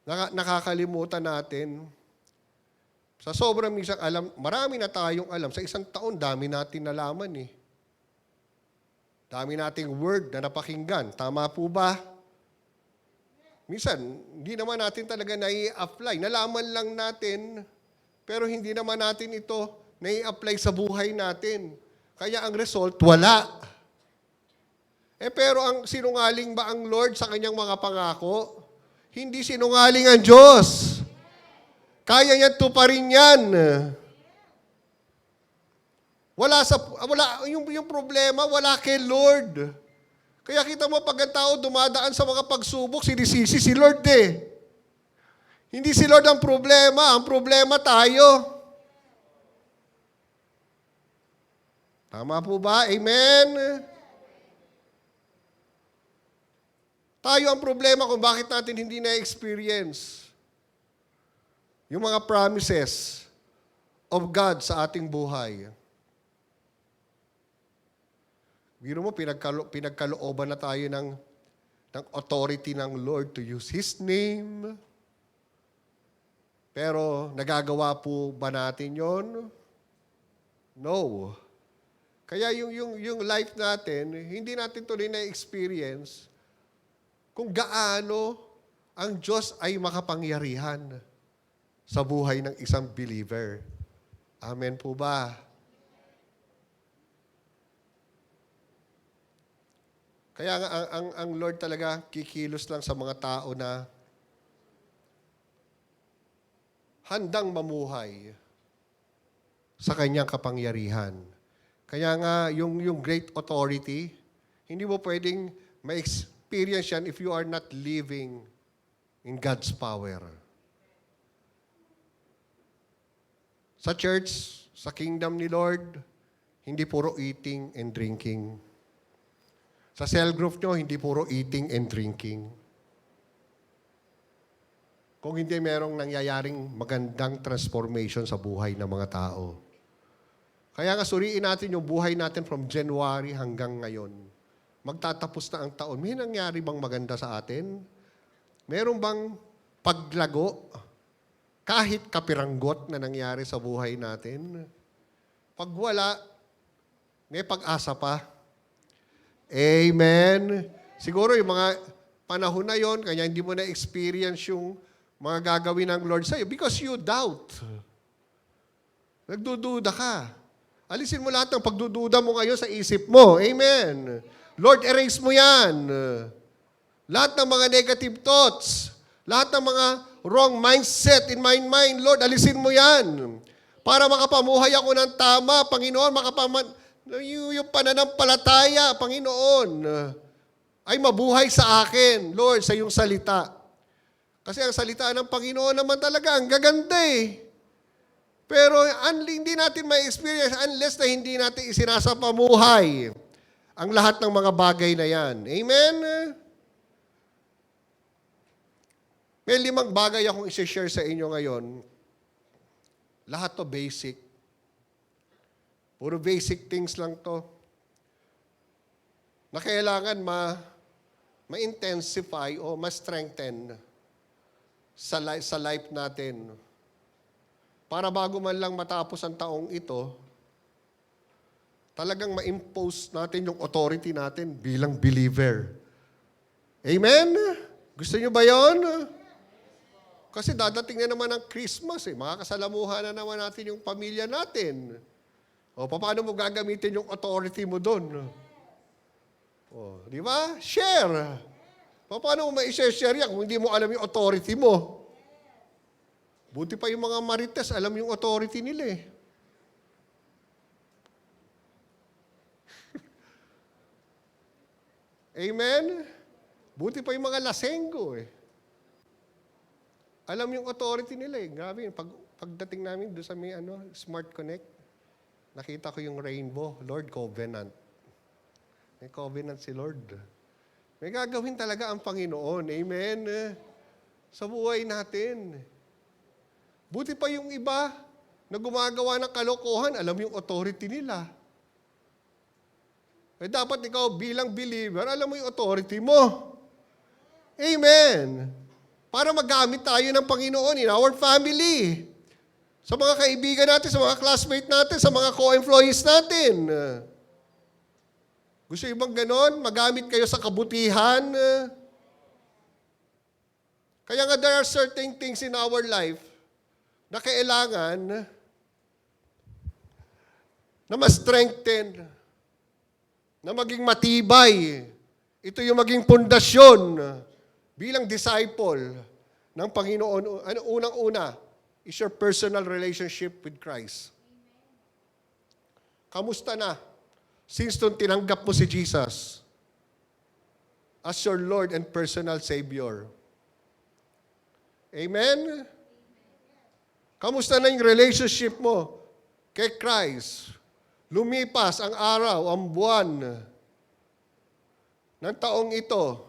nakakalimutan natin, sa sobrang minsan alam, marami na tayong alam. Sa isang taon, dami natin nalaman eh. Dami nating word na napakinggan. Tama po ba? Minsan, hindi naman natin talaga nai-apply. Nalaman lang natin, pero hindi naman natin ito nai-apply sa buhay natin. Kaya ang result, wala. Pero ang sinungaling ba ang Lord sa kanyang mga pangako? Hindi sinungaling ang Diyos. Kaya niya tuparin yan. Yung problema, wala kay Lord. Kaya kita mo, pag ang tao dumadaan sa mga pagsubok, sinisisi si Lord eh. Hindi si Lord ang problema tayo. Tama po ba? Amen? Tayo ang problema kung bakit natin hindi na-experience yung mga promises of God sa ating buhay. Biro mo, pinagkalooban na tayo ng authority ng Lord to use His name. Pero nagagawa po ba natin yon? No. Kaya yung life natin, hindi natin tuloy na-experience kung gaano ang Diyos ay makapangyarihan sa buhay ng isang believer. Amen po ba? Kaya nga, ang Lord talaga kikilos lang sa mga tao na handang mamuhay sa kanyang kapangyarihan. Kaya nga, yung great authority, hindi mo pwedeng ma-experience yan if you are not living in God's power. Sa church, sa kingdom ni Lord, hindi puro eating and drinking. Sa cell group nyo, hindi puro eating and drinking. Kung hindi merong nangyayaring magandang transformation sa buhay ng mga tao. Kaya nga suriin natin yung buhay natin from January hanggang ngayon. Magtatapos na ang taon. May nangyari bang maganda sa atin? Meron bang paglago? Kahit kapiranggot na nangyari sa buhay natin? Pag wala, may pag-asa pa. Amen. Siguro yung mga panahon na yon, kaya hindi mo na-experience yung mga gagawin ng Lord sa'yo because you doubt. Nagdududa ka. Alisin mo lahat ng pagdududa mo ngayon sa isip mo. Amen. Lord, erase mo yan. Lahat ng mga negative thoughts, lahat ng mga wrong mindset in my mind, Lord, alisin mo yan. Para makapamuhay ako ng tama, Panginoon, yung pananampalataya, Panginoon, ay mabuhay sa akin, Lord, sa iyong salita. Kasi ang salita ng Panginoon naman talaga, ang gaganda eh. Pero hindi natin ma-experience unless na hindi natin isinasapamuhay ang lahat ng mga bagay na yan. Amen? May 5 bagay akong isi-share sa inyo ngayon. Lahat to basic. Puro basic things lang to. Na kailangan ma-intensify o ma-strengthen sa life natin. Para bago man lang matapos ang taong ito, talagang ma-impose natin yung authority natin bilang believer. Amen? Gusto niyo ba yon? Kasi dadating na naman ang Christmas eh. Makakasalamuhan na naman natin yung pamilya natin. O, paano mo gagamitin yung authority mo doon? O, di ba? Share. Paano mo ma-share yan kung hindi mo alam yung authority mo? Buti pa yung mga marites, alam yung authority nila eh. Amen? Buti pa yung mga lasenggo eh. Alam yung authority nila eh. Grabe, pagdating namin doon sa may Smart Connect, nakita ko yung rainbow, Lord Covenant. May covenant si Lord. May gagawin talaga ang Panginoon. Amen? Sa buhay natin. Buti pa yung iba na gumagawa ng kalokohan, alam yung authority nila. Eh dapat ikaw bilang believer, alam mo yung authority mo. Amen. Para magamit tayo ng Panginoon in our family. Sa mga kaibigan natin, sa mga classmate natin, sa mga co-employees natin. Gusto niyo bang ganon? Magamit kayo sa kabutihan? Kaya nga there are certain things in our life na kailangan na ma-strengthen, na maging matibay. Ito yung maging pundasyon bilang disciple ng Panginoon. Unang-una is your personal relationship with Christ. Kamusta na? Since nung tinanggap mo si Jesus as your Lord and personal Savior. Amen? Kamusta na yung relationship mo kay Christ? Lumipas ang araw, ang buwan ng taong ito.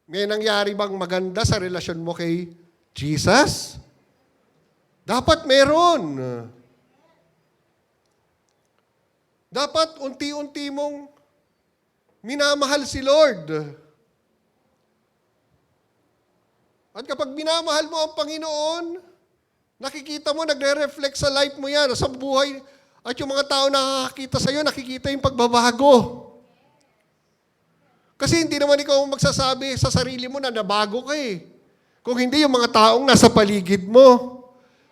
May nangyari bang maganda sa relasyon mo kay Jesus? Dapat meron. Dapat unti-unti mong minamahal si Lord. At kapag minamahal mo ang Panginoon, nakikita mo, nagre-reflect sa life mo yan, sa buhay, at yung mga tao na nakakita sa'yo, nakikita yung pagbabago. Kasi hindi naman ikaw magsasabi sa sarili mo na nabago ka eh. Kung hindi yung mga taong nasa paligid mo.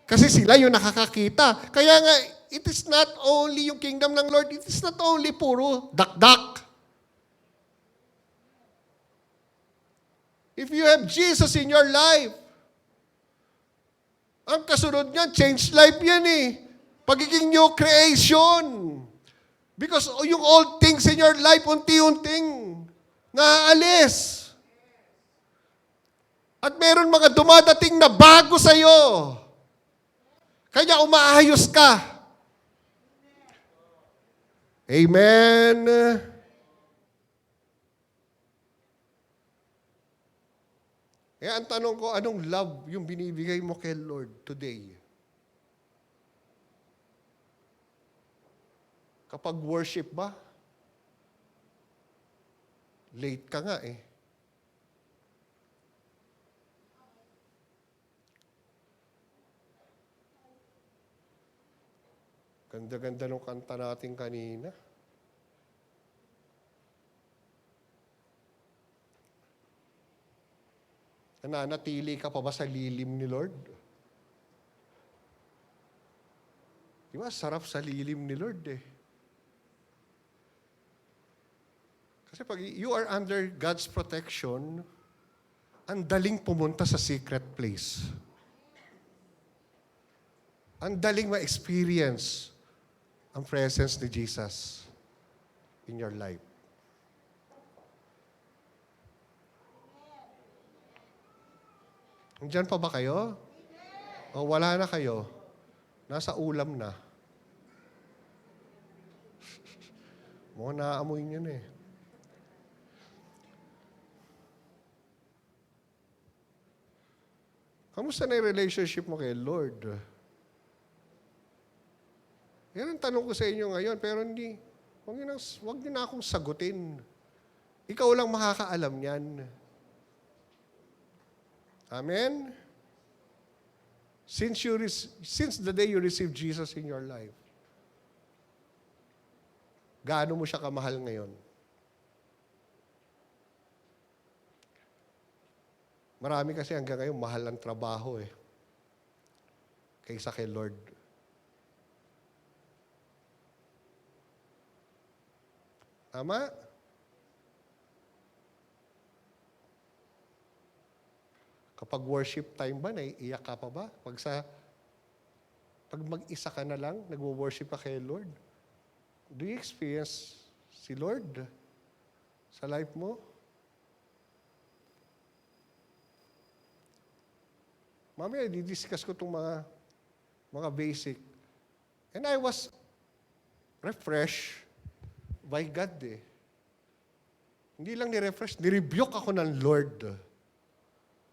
Kasi sila yung nakakakita. Kaya nga, it is not only yung kingdom ng Lord, it is not only puro dak-dak. If you have Jesus in your life, ang kasunod niyan, change life yan eh. Pagiging new creation. Because yung old things in your life, unti-unting naaalis. At meron mga dumadating na bago sa'yo. Kaya umaayos ka. Amen. Kaya ang tanong ko, anong love yung binibigay mo kay Lord today? Kapag worship ba? Late ka nga eh. Ganda-ganda nung kanta natin kanina. Nananatili ka pa ba sa lilim ni Lord? Di ba? Sarap sa lilim ni Lord eh. Kasi pag you are under God's protection, ang daling pumunta sa secret place. Ang daling ma-experience ang presence ni Jesus in your life. Nandiyan pa ba kayo? O wala na kayo? Nasa ulam na. Mukhang naaamoy niyo na eh. Kamusta na yung relationship mo kay Lord? Yan ang tanong ko sa inyo ngayon, pero huwag niyo na akong sagutin. Ikaw lang makakaalam yan. Amen? Since the day you received Jesus in your life, gaano mo siya kamahal ngayon? Marami kasi hanggang ngayon mahal ang trabaho kaysa kay Lord. Tama? Kapag worship time ba, naiiyak ka pa ba? Pag mag-isa ka na lang, nagwo-worship ka kay Lord, do you experience si Lord sa life mo? Mamaya, didiscuss ko itong mga basic. And I was refreshed by God Hindi lang ni-refresh, ni-rebuke ako ng Lord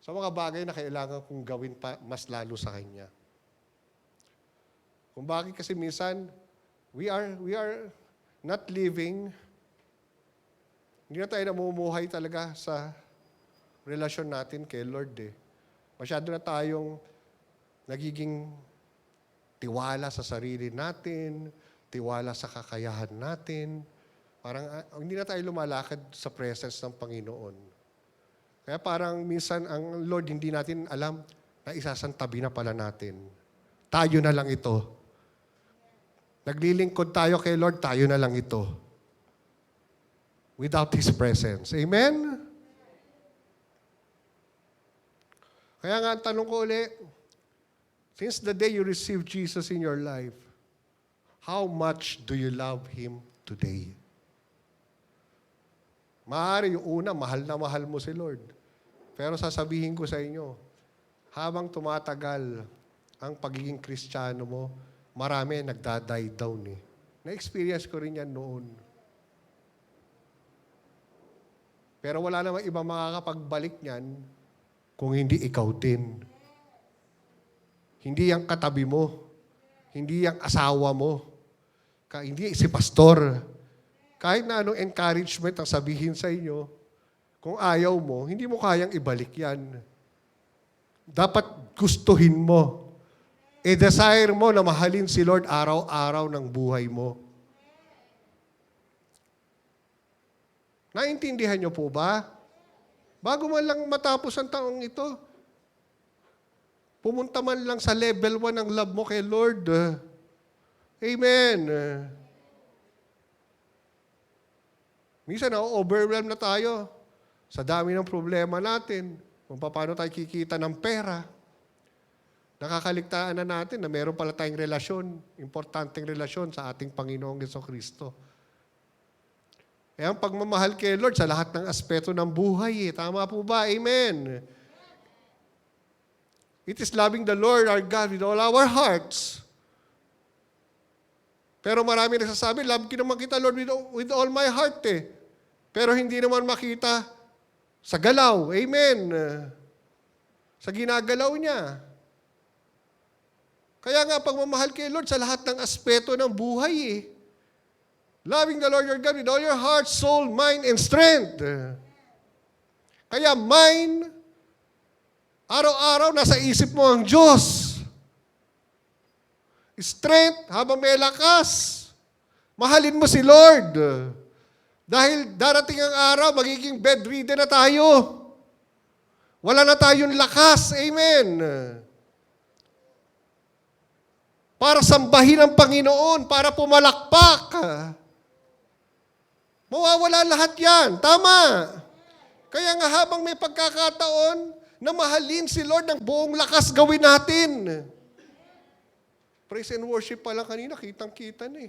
sa mga bagay na kailangan kong gawin pa mas lalo sa Kanya. Kung bakit kasi minsan, we are not living, hindi na tayo namumuhay talaga sa relasyon natin kay Lord Masyado na tayong nagiging tiwala sa sarili natin, tiwala sa kakayahan natin. Parang hindi na tayo lumalakad sa presence ng Panginoon. Kaya parang minsan ang Lord hindi natin alam na isasantabi na pala natin. Tayo na lang ito. Naglilingkod tayo kay Lord, tayo na lang ito. Without His presence. Amen? Kaya nga, ang tanong ko ulit, since the day you received Jesus in your life, how much do you love Him today? Maaari yung una, mahal na mahal mo si Lord. Pero sasabihin ko sa inyo, habang tumatagal ang pagiging Kristiyano mo, marami nagda-die down Na-experience ko rin yan noon. Pero wala namang ibang makakapagbalik niyan kung hindi ikaw din. Hindi yung katabi mo. Hindi yung asawa mo. Hindi si pastor. Kahit na anong encouragement ang sabihin sa inyo, kung ayaw mo, hindi mo kayang ibalik yan. Dapat gustuhin mo. I-desire mo na mahalin si Lord araw-araw ng buhay mo. Naintindihan niyo po ba? Bago man lang matapos ang taong ito, pumunta man lang sa level 1 ng love mo kay Lord. Amen. Minsan, overwhelmed na tayo sa dami ng problema natin, kung paano tayo kikita ng pera. Nakakaligtaan na natin na meron pala tayong relasyon, importanteng relasyon sa ating Panginoong Jesucristo. Ang pagmamahal kay Lord sa lahat ng aspeto ng buhay. Tama po ba? Amen. It is loving the Lord our God with all our hearts. Pero marami nagsasabi, love ko naman kita, Lord, with all my heart Pero hindi naman makita sa galaw. Amen. Sa ginagalaw niya. Kaya nga, pagmamahal kay Lord sa lahat ng aspeto ng buhay Loving the Lord your God with all your heart, soul, mind, and strength. Kaya mind, araw-araw nasa isip mo ang Diyos. Strength, habang may lakas, mahalin mo si Lord. Dahil darating ang araw, magiging bedridden na tayo. Wala na tayong lakas. Amen. Para sambahin ang Panginoon, para pumalakpak. Mawawala lahat yan. Tama. Kaya nga habang may pagkakataon na mahalin si Lord ng buong lakas gawin natin. Praise and worship pala kanina, kitang-kita na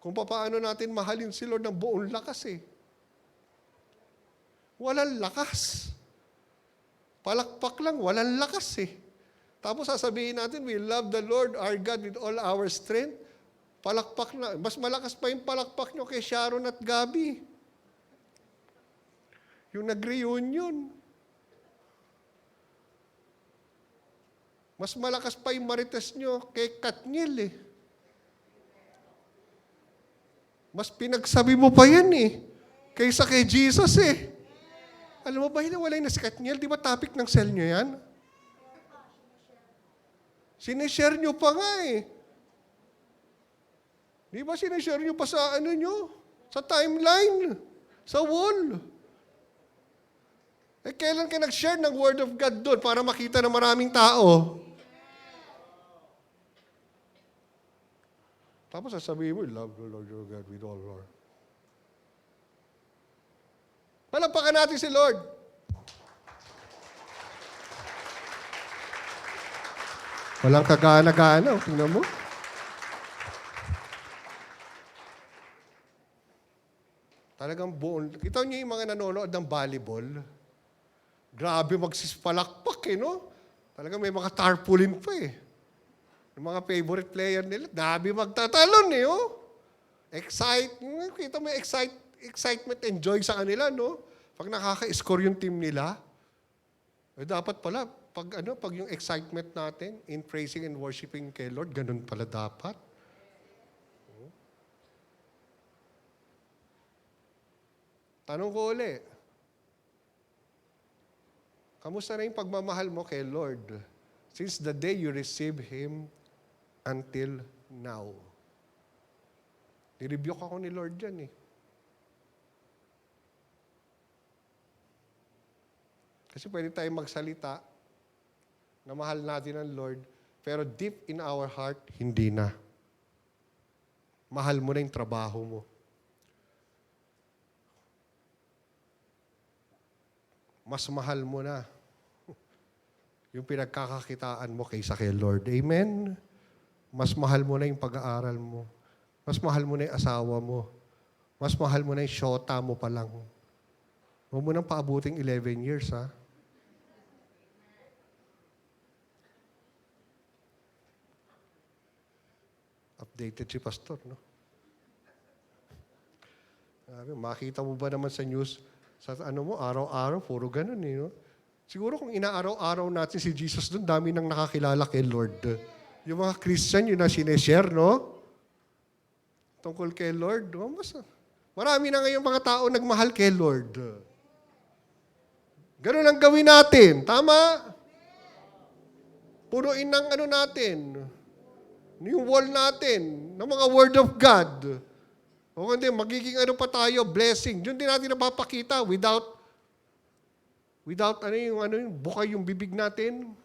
Kung paano natin mahalin si Lord ng buong lakas Walang lakas. Palakpak lang, walang lakas Tapos sasabihin natin, we love the Lord our God with all our strength. Palakpak na. Mas malakas pa yung palakpak nyo kay Sharon at Gabi. Yung nag-reunion. Mas malakas pa yung marites nyo kay Katniel eh. Mas pinagsabi mo pa yan eh. Kaysa kay Jesus eh. Alam mo ba, hinawalay na si Katniel? Di ba topic ng cell nyo yan? Sinishare nyo pa nga eh. Di ba sinishare nyo pa sa ano nyo? Sa timeline. Sa wall. Eh, kailan ka nag-share ng Word of God doon para makita ng maraming tao? Tapos sasabihin mo, love the Lord your God with all Lord. Palampakan natin si Lord. Walang kagana-gana. Tingnan mo. Talagang buong. Kita niyo yung mga nanonood ng volleyball. Grabe magsispalakpak eh, no? Talagang may mga tarpaulin pa eh. Yung mga favorite player nila, grabe magtatalon eh, oh. Kita mo yung excitement and joy sa kanila, no? Pag nakaka-score yung team nila, eh dapat pala, pag yung excitement natin in praising and worshiping kay Lord, ganun pala dapat. Tanong ko uli, kamusta na yung pagmamahal mo kay Lord since the day you receive Him until now? I-rebuke ako ni Lord dyan eh. Kasi pwede tayong magsalita na mahal natin ang Lord, pero deep in our heart, hindi na. Mahal mo na yung trabaho mo. Mas mahal mo na yung pinagkakakitaan mo kaysa kay Lord. Amen? Mas mahal mo na yung pag-aaral mo. Mas mahal mo na yung asawa mo. Mas mahal mo na yung syota mo pa lang. Huwag mo nang paabuting 11 years, ha? Updated si Pastor, no? Makita mo ba naman sa news, sa ano mo, araw-araw, puro ganun eh, no? Siguro kung inaaraw-araw natin si Jesus doon, dami nang nakakilala kay Lord. Yung mga Christian, yun na sineshare, no? Tungkol kay Lord, no? Marami na ngayong mga tao nagmahal kay Lord. Ganun ang gawin natin. Tama? Punuin ng ano natin. Yung wall natin, ng mga Word of God. O hindi, magiging ano pa tayo, blessing. Yun din natin napapakita without bukay yung bibig natin.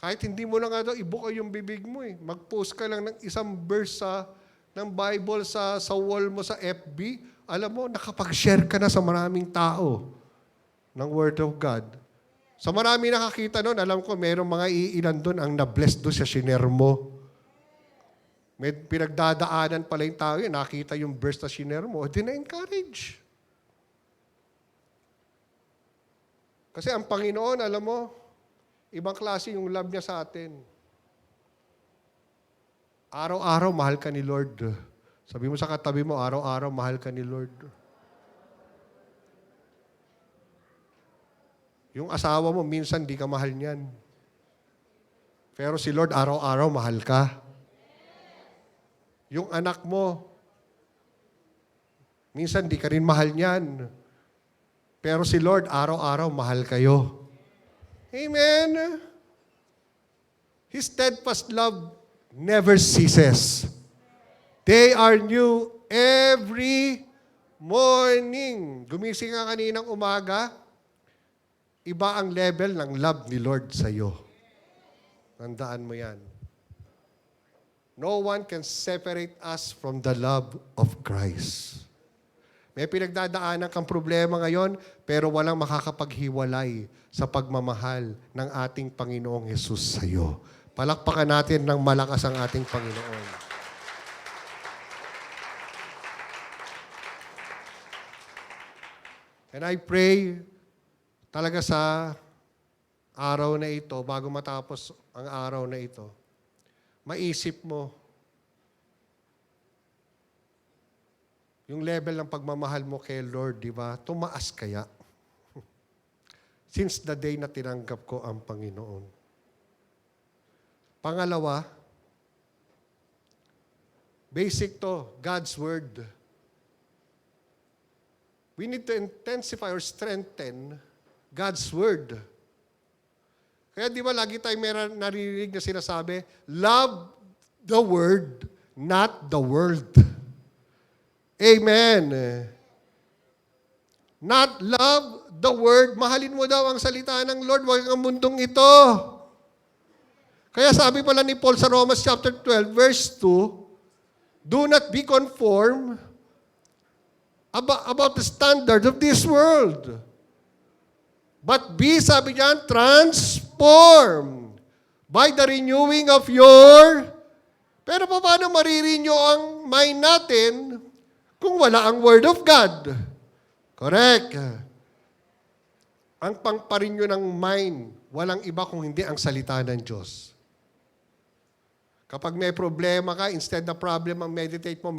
Kahit hindi mo lang ibukay yung bibig mo eh. Mag-post ka lang ng isang verse ng Bible sa wall mo sa FB. Alam mo, nakapag-share ka na sa maraming tao ng Word of God. Sa marami nakakita nun, alam ko, mayroong mga iilan doon ang na-bless doon sa shiner mo. May pinagdadaanan pala yung tao yun, nakita yung verse na shiner mo, di na-encourage. Kasi ang Panginoon, alam mo, ibang klase yung love niya sa atin. Araw-araw, mahal ka ni Lord. Sabi mo sa katabi mo, araw-araw, mahal ka ni Lord. Yung asawa mo, minsan di ka mahal niyan. Pero si Lord, araw-araw, mahal ka. Yung anak mo, minsan di ka rin mahal niyan. Pero si Lord, araw-araw, mahal kayo. Amen? His steadfast love never ceases. They are new every morning. Gumising ka kaninang umaga, iba ang level ng love ni Lord sa iyo. Tandaan mo yan. No one can separate us from the love of Christ. May pinagdadaanan kang problema ngayon, pero walang makakapaghiwalay sa pagmamahal ng ating Panginoong Hesus sa iyo. Palakpakan natin ng malakas ang ating Panginoon. And I pray talaga sa araw na ito, bago matapos ang araw na ito, maisip mo yung level ng pagmamahal mo kay Lord, di ba? Tumaas kaya? Since the day na tinanggap ko ang Panginoon. Pangalawa, basic to, God's Word. We need to intensify or strengthen God's Word. Kaya di ba lagi tayo meron naririnig na sinasabi, love the Word, not the world. Amen. Not love the Word. Mahalin mo daw ang salita ng Lord, huwag ang mundong ito. Kaya sabi pala ni Paul sa Romans chapter 12, verse 2, do not be conformed about the standard of this world. But be, sabi niyan, transformed by the renewing of your... Pero paano marirenew ang mind natin kung wala ang Word of God? Correct. Ang pangparenew ng mind, walang iba kung hindi ang salita ng Diyos. Kapag may problema ka, instead na problem ang meditate mo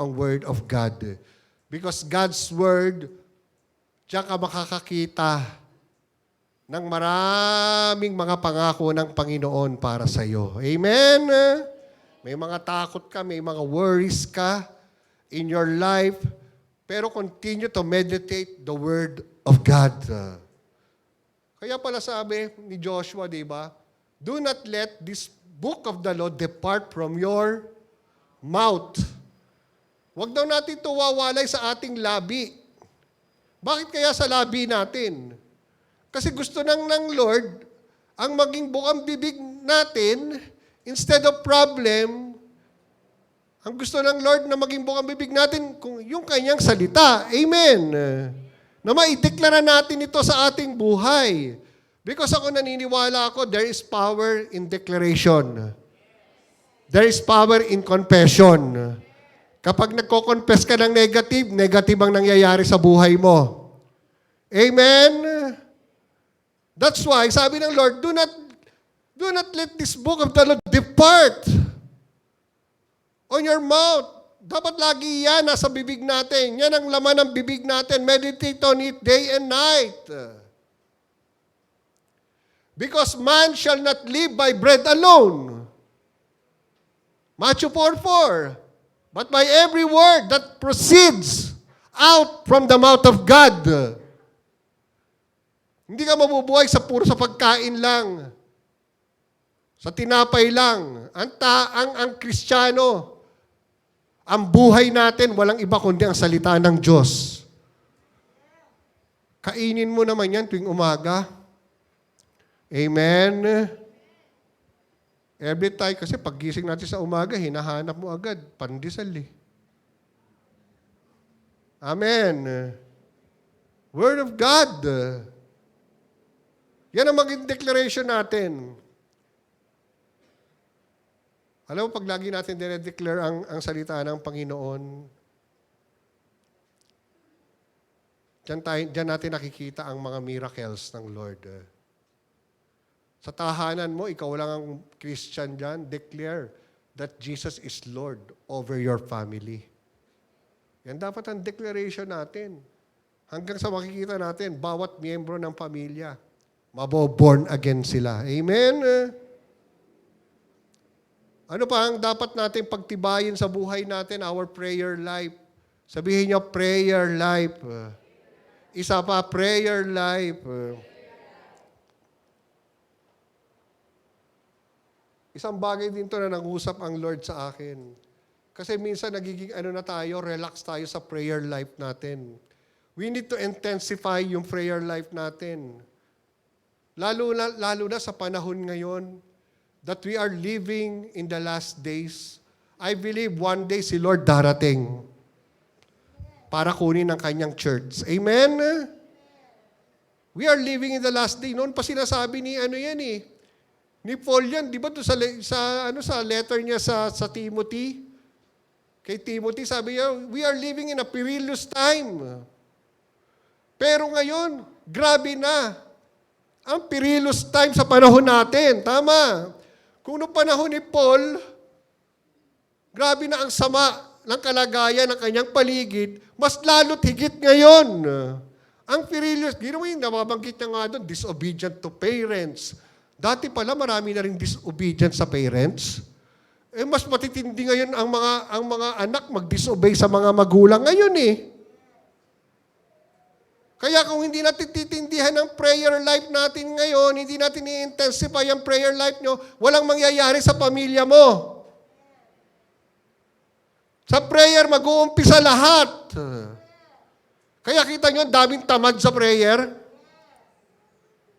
ang Word of God. Because God's Word, diyan ka makakakita ng maraming mga pangako ng Panginoon para sa iyo. Amen? May mga takot ka, may mga worries ka in your life, pero continue to meditate the Word of God. Kaya pala sabi ni Joshua, di ba? Do not let this book of the law depart from your mouth. Huwag daw natin ito wawalay sa ating labi. Bakit kaya sa labi natin? Kasi gusto ng Lord, ang maging bukang bibig natin, instead of problem, ang gusto ng Lord na maging bukang bibig natin, yung kanyang salita. Amen. Na maideklara natin ito sa ating buhay. Because ako naniniwala ako, there is power in declaration. There is power in confession. Kapag nagko-confess ka ng negative, negative ang nangyayari sa buhay mo. Amen? That's why, sabi ng Lord, do not let this book of the law depart on your mouth. Dapat lagi yan nasa bibig natin. Yan ang laman ng bibig natin. Meditate on it day and night. Because man shall not live by bread alone. Matthew 4:4. But by every word that proceeds out from the mouth of God. Hindi ka mabubuhay sa puro sa pagkain lang. Sa tinapay lang. Ang Kristiyano, ang buhay natin, walang iba kundi ang salita ng Diyos. Kainin mo naman yan tuwing umaga. Amen. Every time, kasi paggising natin sa umaga, hinahanap mo agad, pandesal eh. Amen. Word of God. Yan ang maging declaration natin. Alam mo, pag lagi natin dinedeclare ang salita ng Panginoon, diyan natin nakikita ang mga miracles ng Lord. Sa tahanan mo, ikaw lang ang Christian dyan, declare that Jesus is Lord over your family. Yan dapat ang declaration natin. Hanggang sa makikita natin, bawat miyembro ng pamilya, maboborn again sila. Amen? Ano pa ang dapat natin pagtibayin sa buhay natin? Our prayer life. Sabihin niyo, prayer life. Isa pa, prayer life. Isang bagay din to na nag-usap ang Lord sa akin. Kasi minsan nagiging relax tayo sa prayer life natin. We need to intensify yung prayer life natin. Lalo na sa panahon ngayon that we are living in the last days. I believe one day si Lord darating para kunin ang kanyang church. Amen? We are living in the last day. Noon pa sinasabi ni ni Paul yan, di ba sa letter niya sa Timothy? Kay Timothy, sabi niya, we are living in a perilous time. Pero ngayon, grabe na. ang perilous time sa panahon natin. Tama. Kung noong panahon ni Paul, grabe na ang sama ng kalagayan ng kanyang paligid, mas lalo't higit ngayon. Ang perilous, ginawa yung nababanggit niya nga doon, disobedient to parents. Dati pala marami na rin disobedient sa parents. Mas matitindi ngayon ang mga anak mag-disobey sa mga magulang ngayon eh. Kaya kung hindi natin titindihan ang prayer life natin ngayon, hindi natin i-intensify ang prayer life nyo, walang mangyayari sa pamilya mo. Sa prayer, mag-uumpisa lahat. Kaya kita nyo, daming tamad sa prayer.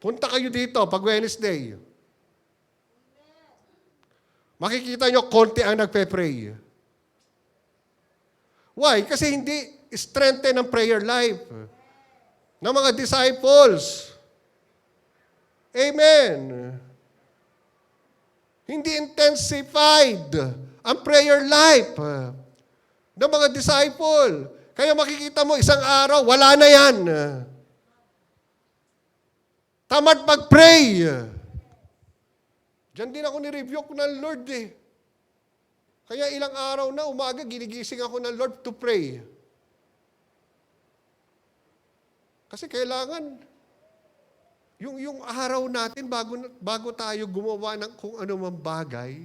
Punta kayo dito pag Wednesday. Makikita nyo, konti ang nagpe-pray. Why? Kasi hindi strengthen ang prayer life ng mga disciples. Amen. Hindi intensified ang prayer life ng mga disciple. Kaya makikita mo, isang araw, wala na yan. Tamad mag-pray. Diyan din ako ni-rebuke ng Lord eh. Kaya ilang araw na, umaga, ginigising ako ng Lord to pray. Kasi kailangan, yung araw natin, bago tayo gumawa ng kung ano mang bagay,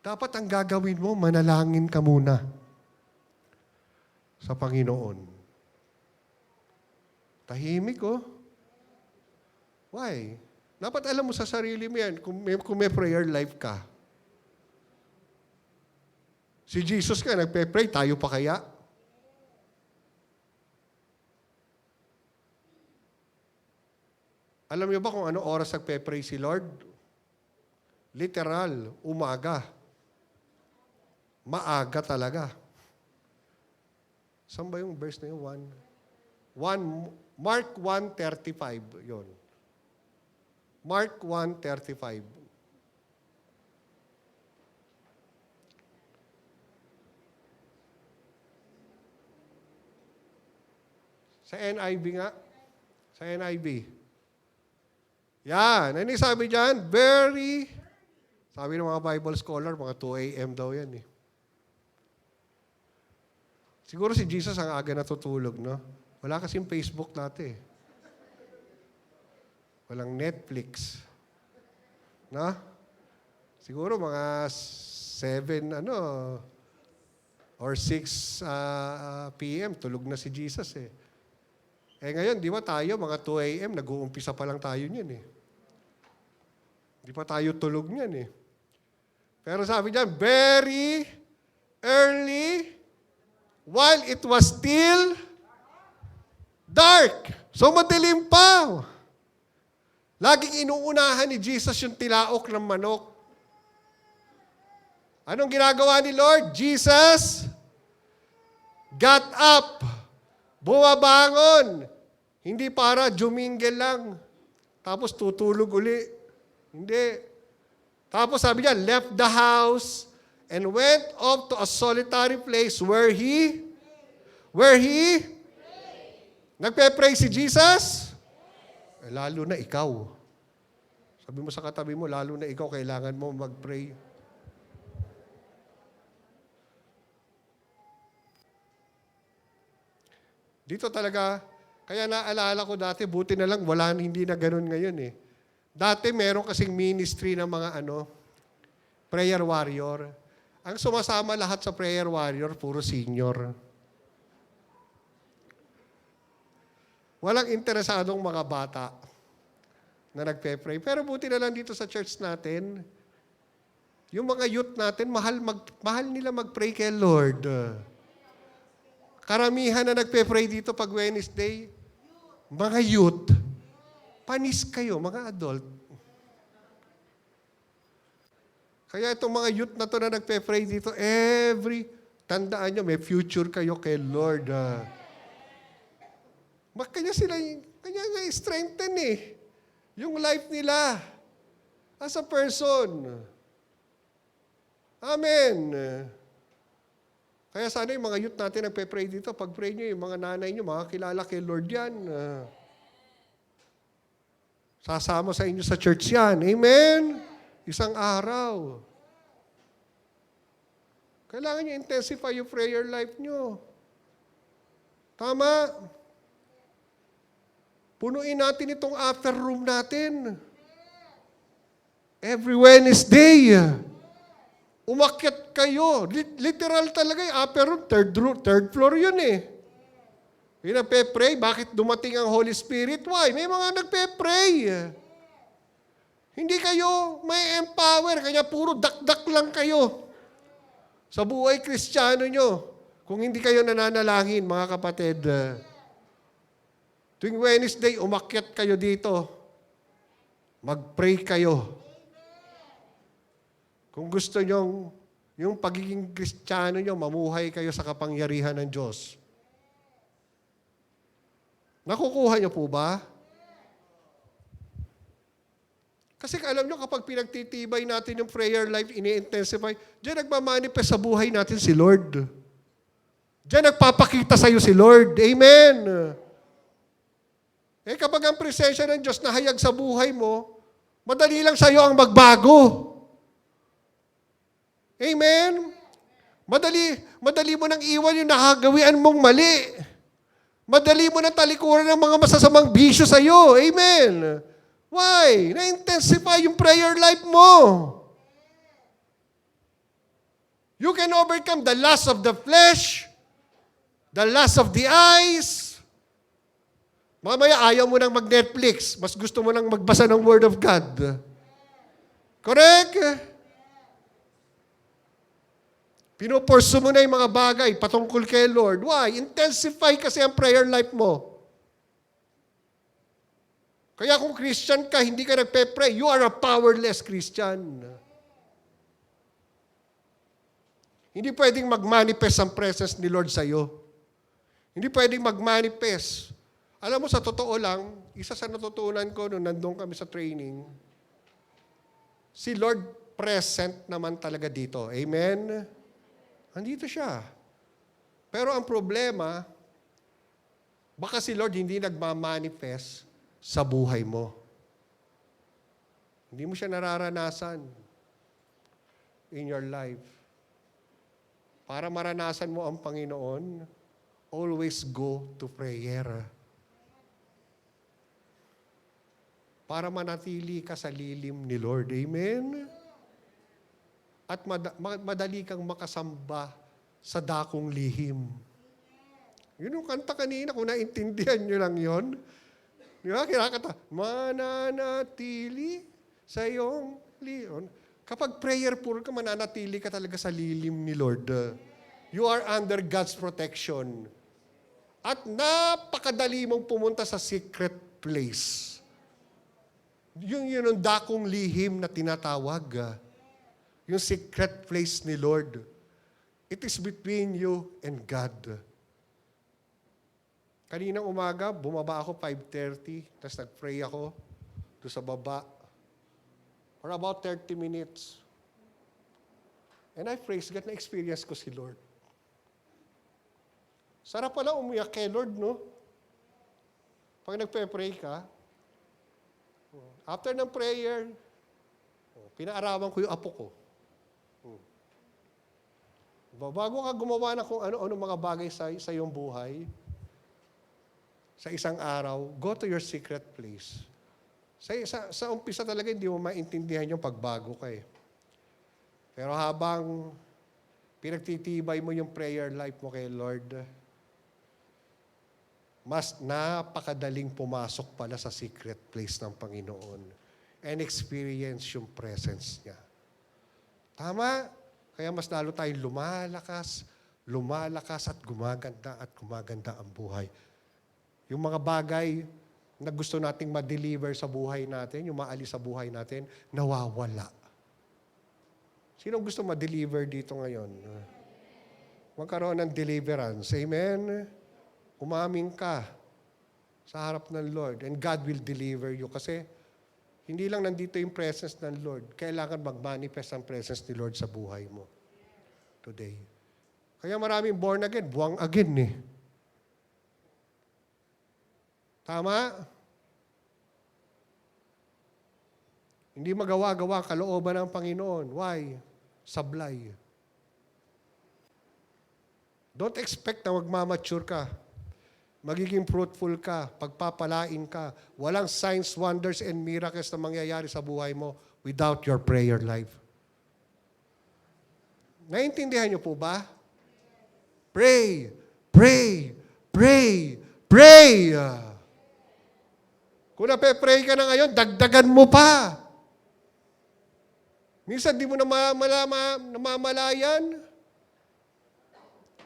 dapat ang gagawin mo, manalangin ka muna sa Panginoon. Tahimik, oh. Why? Dapat alam mo sa sarili mo yan, kung may prayer life ka. Si Jesus ka, nagpe-pray, tayo pa kaya? Alam niyo ba kung ano oras nagpe-pray si Lord? Literal, umaga. Maaga talaga. Saan ba yung verse na yun? Mark 1:35, yun. Mark 1:35. Sa NIV nga. Sa NIV. Yan. Ano yung sabi dyan? Sabi ng mga Bible scholar, mga 2 a.m. daw yan eh. Siguro si Jesus ang aga natutulog, no? Wala kasing Facebook dati eh. Walang Netflix. No? Siguro mga 7, or 6 p.m. tulog na si Jesus eh. Ngayon, di ba tayo, mga 2 a.m., nag-uumpisa pa lang tayo niyan eh. Di pa tayo tulog niyan eh. Pero sabi niyan, very early, while it was still dark. So madilim pa. Laging inuunahan ni Jesus yung tilaok ng manok. Anong ginagawa ni Lord? Jesus got up. Bumabangon. Hindi para jumingle lang. Tapos tutulog uli. Hindi. Tapos sabi niya, left the house and went off to a solitary place where he nagpe-pray si Jesus? Lalo na ikaw. Sabi mo sa katabi mo, lalo na ikaw, kailangan mo mag-pray. Dito talaga, kaya naalala ko dati, buti na lang, hindi na ganun ngayon eh. Dati meron kasing ministry ng mga prayer warrior. Ang sumasama lahat sa prayer warrior, puro senior. Walang interesadong mga bata na nagpe-pray. Pero buti na lang dito sa church natin, yung mga youth natin, mahal nila mag-pray kay Lord. Karamihan na nagpe-pray dito pag Wednesday, mga youth, panis kayo, mga adult. Kaya itong mga youth na to na nagpe-pray dito, tandaan nyo, may future kayo kay Lord. Kanya nga strengthen yung life nila as a person. Amen. Kaya sana yung mga youth natin nagpe-pray dito, pag-pray nyo, yung mga nanay nyo, makakilala kay Lord yan. Sasama sa inyo sa church yan. Amen? Isang araw. Kailangan nyo intensify yung prayer life nyo. Tama? Punuin natin itong after room natin. Every Wednesday. Umakyat kayo. Literal talaga yung upper room. Third floor yun eh. Yung nagpe-pray, bakit dumating ang Holy Spirit? Why? May mga nagpe-pray. Hindi kayo may empower, kaya puro dakdak lang kayo sa buhay Kristiyano nyo. Kung hindi kayo nananalangin, mga kapatid. Tuwing Wednesday, umakyat kayo dito. Mag-pray kayo. Kung gusto nyo, yung pagiging Kristiyano nyo, mamuhay kayo sa kapangyarihan ng Diyos. Nakukuha nyo po ba? Kasi alam nyo, kapag pinagtitibay natin yung prayer life, ini-intensify, diyan nagmamanifest sa buhay natin si Lord. Diyan nagpapakita sa'yo si Lord. Amen. Kapag ang presensya ng Diyos nahayag sa buhay mo, madali lang sa'yo ang magbago. Amen. Madali mo nang iwan yung nakagawian mong mali. Madali mo nang talikuran ng mga masasamang bisyo sa'yo. Amen. Why? Na-intensify yung prayer life mo. You can overcome the lust of the flesh, the lust of the eyes. Mamaya ayaw mo nang mag-Netflix. Mas gusto mo nang magbasa ng Word of God. Correct? Pinupursu mo na yung mga bagay patungkol kay Lord. Why? Intensify kasi ang prayer life mo. Kaya kung Christian ka, hindi ka nagpe-pray, you are a powerless Christian. Hindi pwedeng mag-manifest ang presence ni Lord sa iyo. Hindi pwedeng mag-manifest. Alam mo, sa totoo lang, isa sa natutunan ko nung nandun kami sa training, si Lord present naman talaga dito. Amen? Andito siya. Pero ang problema, baka si Lord hindi nagmamanifest sa buhay mo. Hindi mo siya nararanasan in your life. Para maranasan mo ang Panginoon, always go to prayer. Para manatili ka sa lilim ni Lord. Amen? At madali kang makasamba sa dakong lihim. Yun yung kanta kanina, kung naintindihan nyo lang yon. Di ba? Kinakanta, mananatili sa iyong liyon. Kapag prayerful ka, mananatili ka talaga sa lilim ni Lord. You are under God's protection. At napakadali mong pumunta sa secret place. Yun ang dakong lihim na tinatawag. Yung secret place ni Lord. It is between you and God. Kaninang umaga, bumaba ako 5:30, tapos nag-pray ako doon sa baba for about 30 minutes. And I praise God, na-experience ko si Lord. Sarap pala umiyak kay Lord, no? Pag nagpe-pray ka, after ng prayer, pinaarawan ko yung apo ko. Bago ka gumawa na kung ano-ano mga bagay sa iyong buhay, sa isang araw, go to your secret place. Sa umpisa talaga, hindi mo maintindihan yung pagbago ka eh. Pero habang pinagtitibay mo yung prayer life mo kay Lord, mas napakadaling pumasok pala sa secret place ng Panginoon and experience yung presence niya. Tama? Kaya mas lalo tayong lumalakas at gumaganda ang buhay. Yung mga bagay na gusto nating ma-deliver sa buhay natin, yung maalis sa buhay natin, nawawala. Sino gusto ma-deliver dito ngayon? Magkaroon ng deliverance. Amen? Umamin ka sa harap ng Lord and God will deliver you. Kasi hindi lang nandito yung presence ng Lord. Kailangan mag-manifest ang presence ni Lord sa buhay mo today. Kaya maraming born again, buwang again eh. Tama? Hindi magawa-gawa ang kalooban ng Panginoon. Why? Sablay. Don't expect na magmamature ka. Magiging fruitful ka, pagpapalain ka. Walang signs, wonders, and miracles na mangyayari sa buhay mo without your prayer life. Naintindihan niyo po ba? Pray, pray, pray, pray. Kung nape-pray ka na ngayon, dagdagan mo pa. Minsan di mo namamalayan.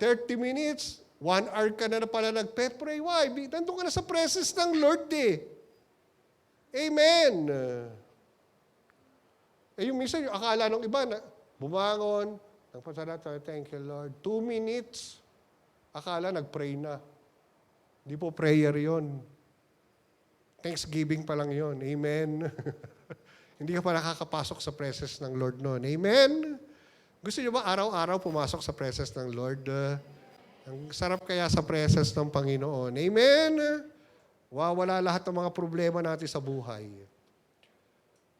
30 minutes, 1 hour ka na pala nagpe-pray. Why? Nandun ka na sa presence ng Lord eh. Amen. Yung minsan, yung akala ng iba na bumangon, nagpasalamat, thank you Lord. 2 minutes, akala nag-pray na. Hindi po prayer yon. Thanksgiving pa lang yon. Amen. Hindi ka pa nakakapasok sa presence ng Lord noon. Amen? Gusto niyo ba araw-araw pumasok sa presence ng Lord? Ang sarap kaya sa presence ng Panginoon. Amen? Wala lahat ng mga problema natin sa buhay.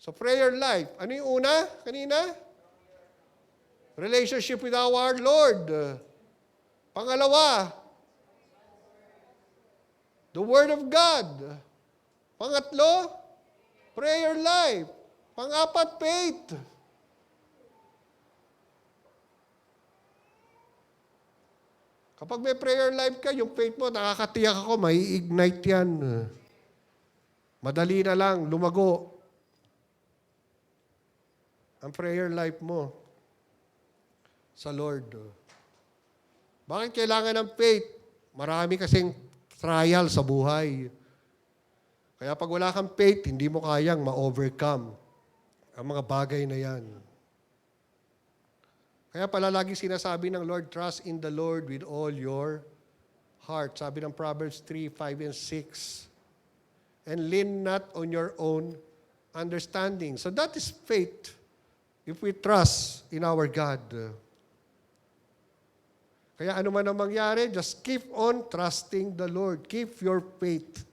So prayer life. Ano yung una? Kanina? Relationship with our Lord. Pangalawa, the Word of God. Pangatlo, prayer life. Pang-apat, faith. Kapag may prayer life ka, yung faith mo, nakakatiyak ako, may ignite yan. Madali na lang, lumago. Ang prayer life mo sa Lord. Bakit kailangan ng faith? Marami kasing trial sa buhay. Kaya pag wala kang faith, hindi mo kayang ma-overcome ang mga bagay na yan. Kaya pala lagi sinasabi ng Lord, trust in the Lord with all your heart. Sabi ng Proverbs 3, 5, and 6. And lean not on your own understanding. So that is faith if we trust in our God. Kaya ano man ang mangyari, just keep on trusting the Lord. Keep your faith.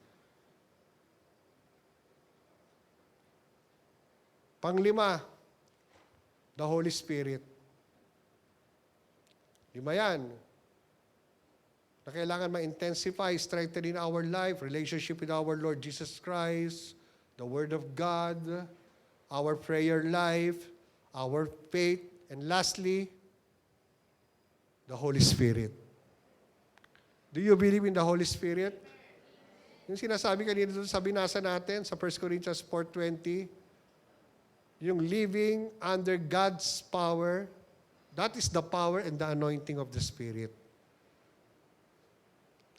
Panglima, the Holy Spirit. 5 yan. Na kailangan ma-intensify, strengthen in our life, relationship with our Lord Jesus Christ, the Word of God, our prayer life, our faith, and lastly, the Holy Spirit. Do you believe in the Holy Spirit? Yung sinasabi kanina doon sa binasa natin sa 1 Corinthians 4:20, yung living under God's power, that is the power and the anointing of the Spirit.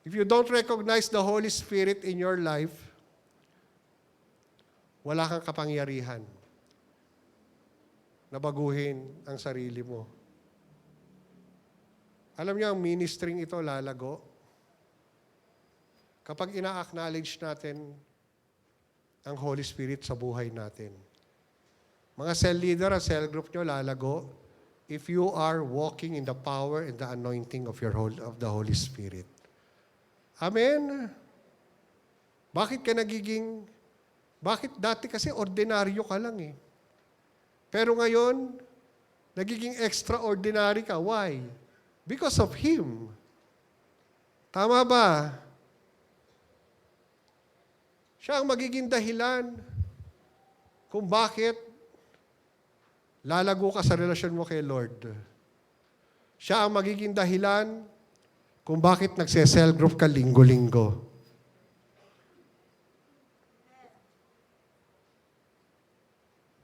If you don't recognize the Holy Spirit in your life, wala kang kapangyarihan na baguhin ang sarili mo. Alam niyo, ang ministering ito lalago kapag ina-acknowledge natin ang Holy Spirit sa buhay natin. Mga cell leader at cell group nyo lalago if you are walking in the power and the anointing of the Holy Spirit. Amen? Bakit dati kasi ordinaryo ka lang eh. Pero ngayon, nagiging extraordinary ka. Why? Because of Him. Tama ba? Siya ang magiging dahilan kung bakit lalago ka sa relasyon mo kay Lord. Siya ang magiging dahilan kung bakit nagse-cell group ka linggo-linggo.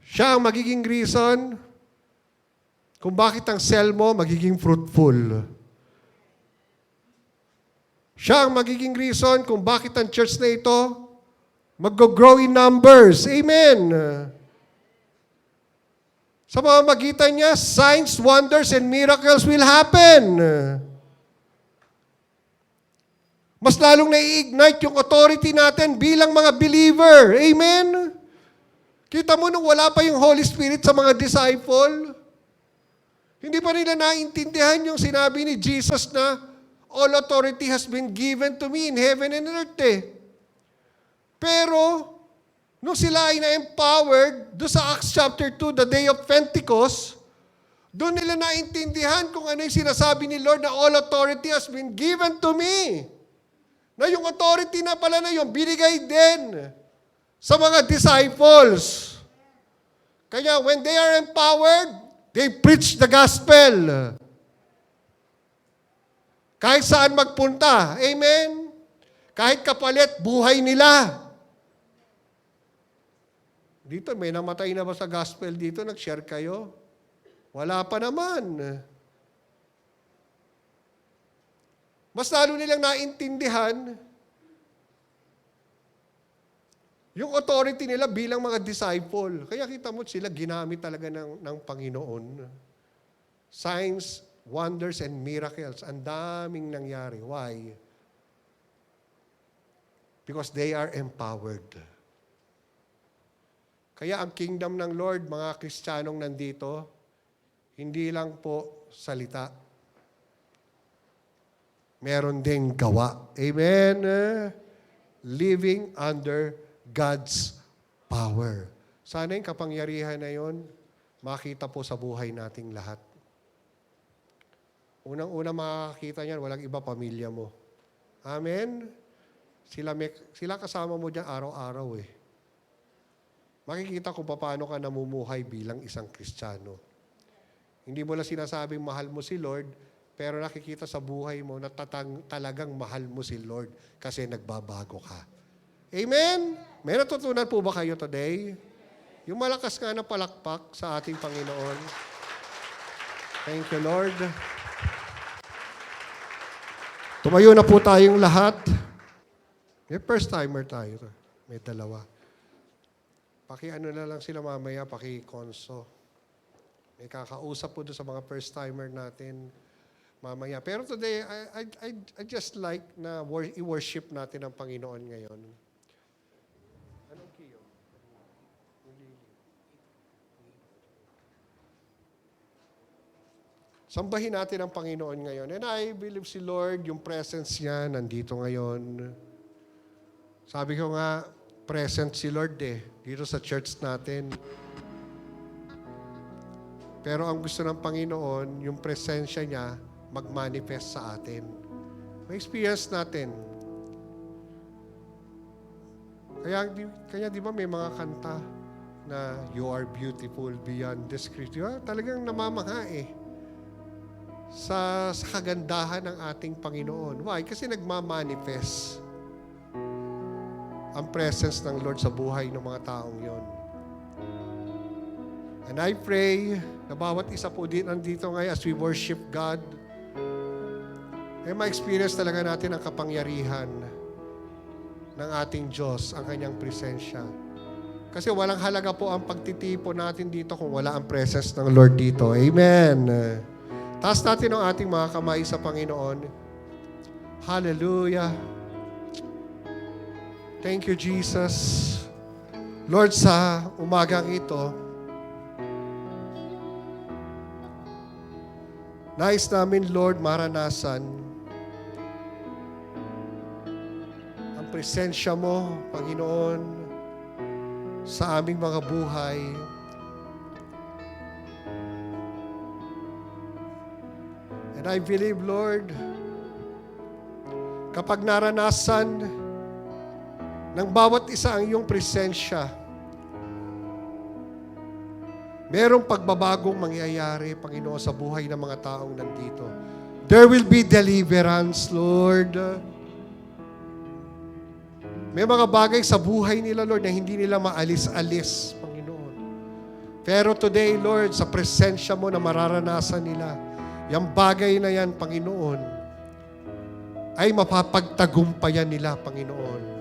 Siya ang magiging reason kung bakit ang cell mo magiging fruitful. Siya ang magiging reason kung bakit ang church na ito mag-grow in numbers. Amen. Sa pamamagitan niya, signs, wonders, and miracles will happen. Mas lalong nai-ignite yung authority natin bilang mga believer. Amen? Kita mo nung wala pa yung Holy Spirit sa mga disciple, hindi pa nila naintindihan yung sinabi ni Jesus na all authority has been given to me in heaven and earth. Pero, nung sila ay na-empowered, doon sa Acts chapter 2, the day of Pentecost, doon nila naintindihan kung ano yung sinasabi ni Lord na all authority has been given to me. Na yung authority na pala na yun, binigay din sa mga disciples. Kaya when they are empowered, they preach the gospel. Kahit saan magpunta. Amen? Kahit kapalit, buhay nila. Dito, may namatay na ba sa gospel dito? Nag-share kayo? Wala pa naman. Mas lalo nilang naintindihan yung authority nila bilang mga disciple. Kaya kita mo sila ginamit talaga ng Panginoon. Signs, wonders, and miracles. Ang daming nangyari. Why? Because they are empowered. Kaya ang kingdom ng Lord, mga Kristiyanong nandito, hindi lang po salita. Meron ding gawa. Amen? Living under God's power. Sana yung kapangyarihan na yon makita po sa buhay nating lahat. Unang-una makakita niyan, walang iba, pamilya mo. Amen? Sila kasama mo dyan araw-araw eh. Makikita kung paano ka namumuhay bilang isang Kristiyano. Hindi mo lang sinasabing mahal mo si Lord, pero nakikita sa buhay mo na talagang mahal mo si Lord kasi nagbabago ka. Amen? May natutunan po ba kayo today? Yung malakas nga na palakpak sa ating Panginoon. Thank you, Lord. Tumayo na po tayong lahat. May first timer tayo. May dalawa. Paki-ano na lang sila mamaya, paki-konso. May kakausap po doon sa mga first timer natin mamaya. Pero today, I just like na i-worship natin ang Panginoon ngayon. Anong kiyo? Sambahin natin ang Panginoon ngayon. And I believe si Lord, yung presence niya, nandito ngayon. Sabi ko nga, present si Lord dito sa church natin. Pero ang gusto ng Panginoon, yung presensya niya, mag-manifest sa atin. May experience natin. Kaya di ba may mga kanta na you are beautiful beyond description. Talagang namamangha sa kagandahan ng ating Panginoon. Why? Kasi nagmamanifest ang presence ng Lord sa buhay ng mga taong yon. And I pray na bawat isa po din nandito ngayon as we worship God, ma-experience talaga natin ang kapangyarihan ng ating Diyos, ang kanyang presensya. Kasi walang halaga po ang pagtitipo natin dito kung wala ang presence ng Lord dito. Amen. Taas natin ang ating mga kamay sa Panginoon. Hallelujah. Thank you, Jesus. Lord, sa umagang ito, nais namin, Lord, maranasan ang presensya mo, Panginoon, sa aming mga buhay. And I believe, Lord, kapag naranasan ng bawat isa ang iyong presensya, merong pagbabagong mangyayari, Panginoon, sa buhay ng mga taong nandito. There will be deliverance, Lord. May mga bagay sa buhay nila, Lord, na hindi nila maalis-alis, Panginoon. Pero today, Lord, sa presensya mo na mararanasan nila, yung bagay na yan, Panginoon, ay mapapagtagumpayan nila, Panginoon.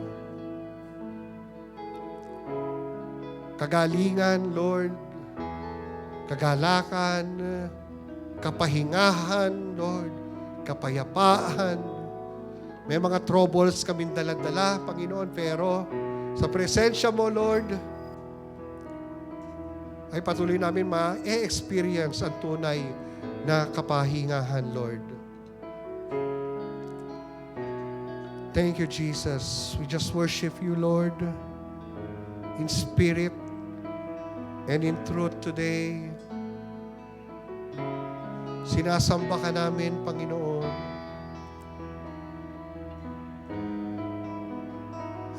Kagalingan, Lord, kagalakan, kapahingahan, Lord, kapayapaan. May mga troubles kaming dala-dala, Panginoon, pero sa presensya mo, Lord, ay patuloy namin ma-experience ang tunay na kapahingahan, Lord. Thank you, Jesus. We just worship you, Lord. in spirit and in truth today. Sinasamba ka namin, Panginoon.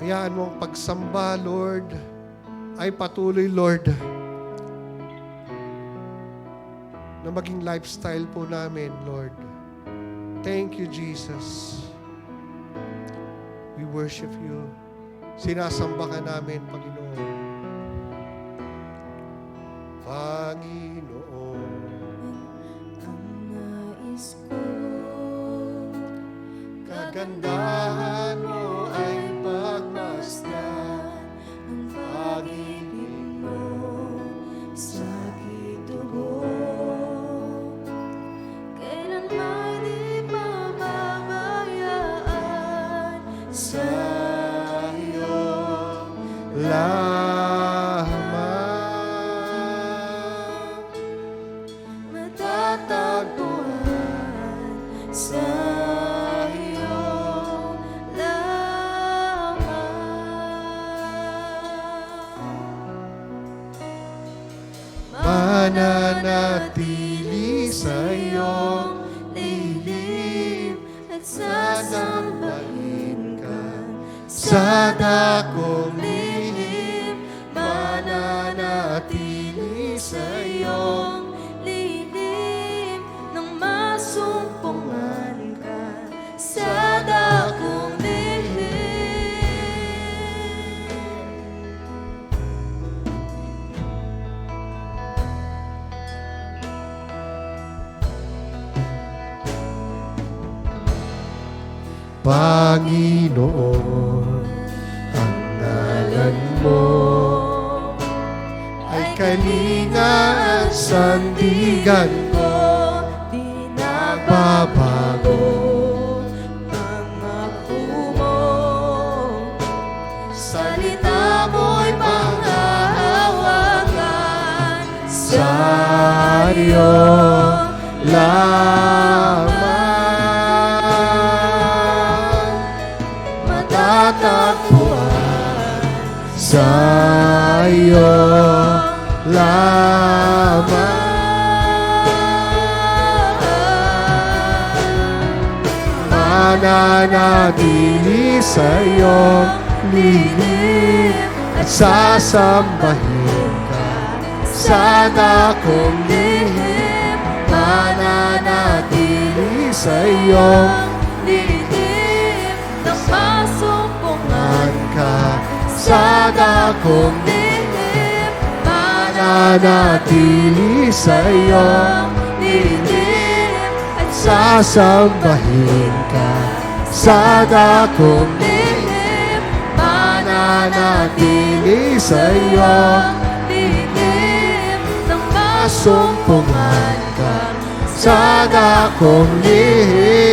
Hayaan mo ang pagsamba, Lord, ay patuloy, Lord, na maging lifestyle po namin, Lord. Thank you, Jesus. We worship you. Sinasamba ka namin, Panginoon. Panginoon, Ang nais ko, kagandahan mo ay pagmasdan. ang pag-ibig mo sa kitugo. Kailanman di mababayaan sa iyong lamang matatagpuan sa iyong lamang. mananatili sa iyong lilim at sasambahin ka sa dakong lihim, mananatili sa iyong lilim nang masumpungan ka sa dakong lihim. Panginoon, ang ngalan mo ay kalinga at sandigan ko. Di nagbabago Babago pangako mo. Salita mo'y panghahawakan sa iyong lamang matatagpuan sa iyong lamang mananatili sa iyong lilim at sasambahin ka sa dakong lihim mananatili sa iyong lilim nang masumpungan ka sa dakong lihim, mananatili sa iyong lilim at sasambahin ka sa dakong lihim, mananatili sa iyong lilim nang masumpungan ka sa dakong lihim.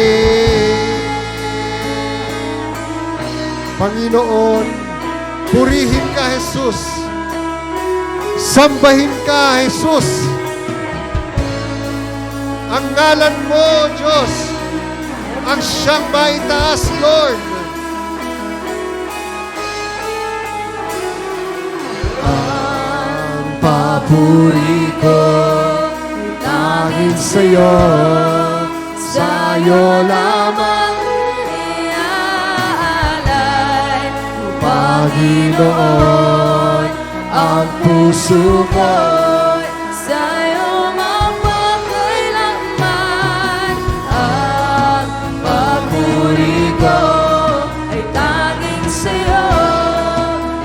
Panginoon, purihin ka, Jesus. Sambahin ka, Jesus. Ang ngalan mo, Diyos, ang siyang maitaas, Lord. Ang papuri ko dahil sa'yo, sa'yo lamang iaalay, Panginoon, ang puso ko sa'yo mapagkailanman. Ang papuri ko ay tanging sa'yo,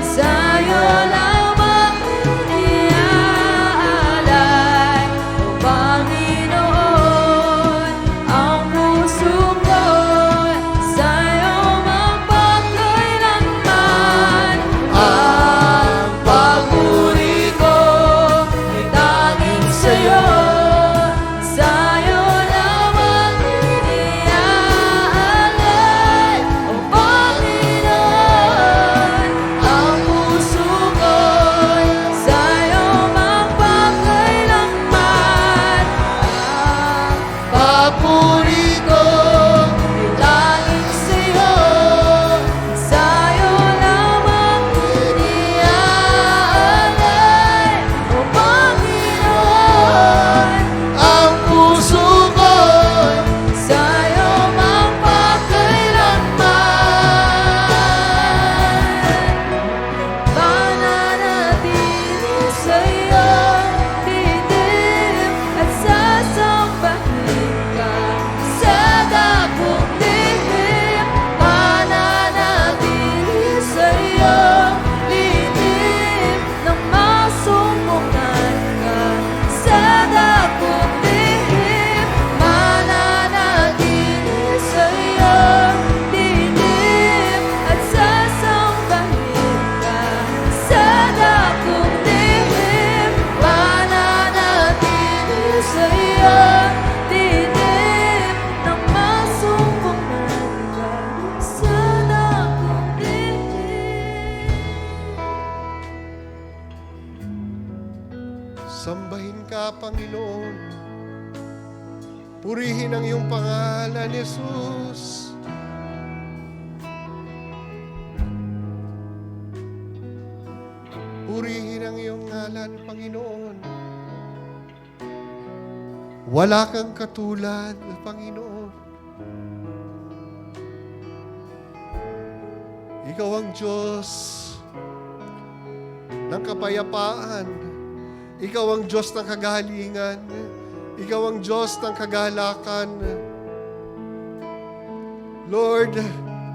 sa'yo lamang iaalay. O Panginoon, ang puso ko sa'yo mapagkailanman. Ang papuri ko ka, Panginoon. Purihin ang iyong pangalan, Jesus. Purihin ang iyong ngalan, Panginoon. Wala kang katulad, Panginoon. Ikaw ang Diyos ng kapayapaan. Ikaw ang Diyos ng kagalingan. Ikaw ang Diyos ng kagalakan. Lord,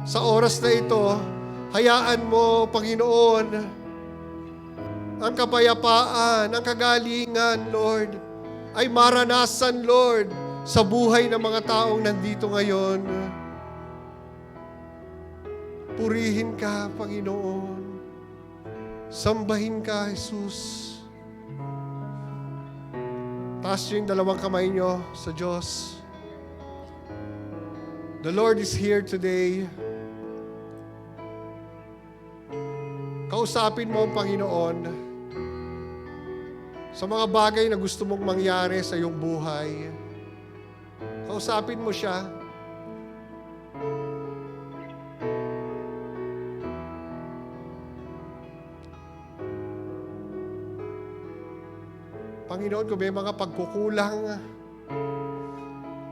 sa oras na ito, hayaan mo, Panginoon, ang kapayapaan, ang kagalingan, Lord, ay maranasan, Lord, sa buhay ng mga taong nandito ngayon. Purihin ka, Panginoon. Sambahin ka, Jesus. Taas niyo yung dalawang kamay niyo sa Diyos. The Lord is here today. Kausapin mo ang Panginoon sa mga bagay na gusto mong mangyari sa iyong buhay. Kausapin mo siya. Panginoon, kung may mga pagkukulang,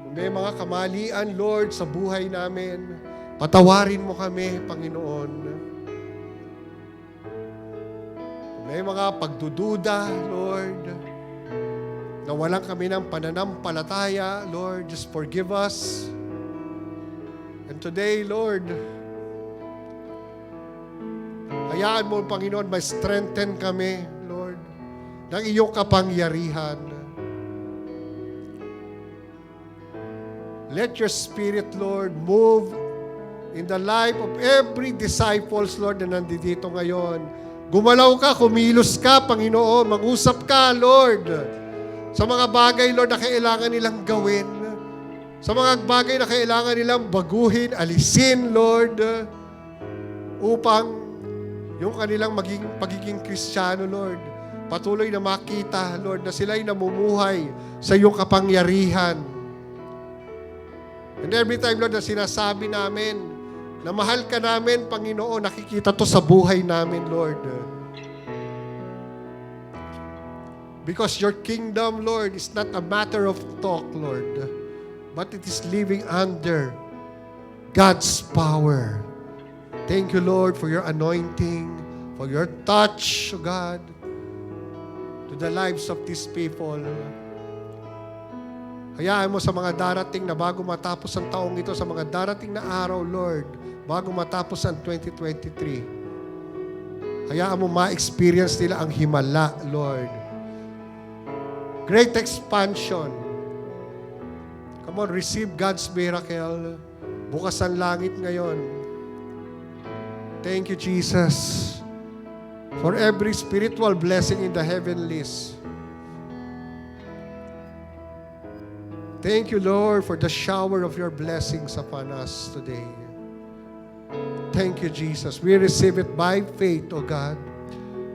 kung may mga kamalian, Lord, sa buhay namin, patawarin mo kami, Panginoon. Kung may mga pagdududa, Lord, na walang kami ng pananampalataya, Lord, just forgive us. And today, Lord, hayaan mo, Panginoon, may strengthen kami, Lord, ng iyong kapangyarihan. Let your Spirit, Lord, move in the life of every disciples, Lord, na nandito ngayon. Gumalaw ka, kumilos ka, Panginoon. Mag-usap ka, Lord, sa mga bagay, Lord, na kailangan nilang gawin. Sa mga bagay na kailangan nilang baguhin, alisin, Lord, upang yung kanilang pagiging Kristiyano, Lord, patuloy na makita, Lord, na sila'y namumuhay sa iyong kapangyarihan. And every time, Lord, na sinasabi namin na mahal ka namin, Panginoon, nakikita to sa buhay namin, Lord. Because your kingdom, Lord, is not a matter of talk, Lord, but it is living under God's power. Thank you, Lord, for your anointing, for your touch, O God, to the lives of these people. Hayaan mo sa mga darating na bago matapos ang taong ito, sa mga darating na araw, Lord, bago matapos ang 2023, hayaan mo ma-experience nila ang himala, Lord. Great expansion. Come on, receive God's miracle. Bukas ang langit ngayon. Thank you, Jesus, for every spiritual blessing in the heavenlies. Thank you, Lord, for the shower of your blessings upon us today. Thank you, Jesus. We receive it by faith, O God.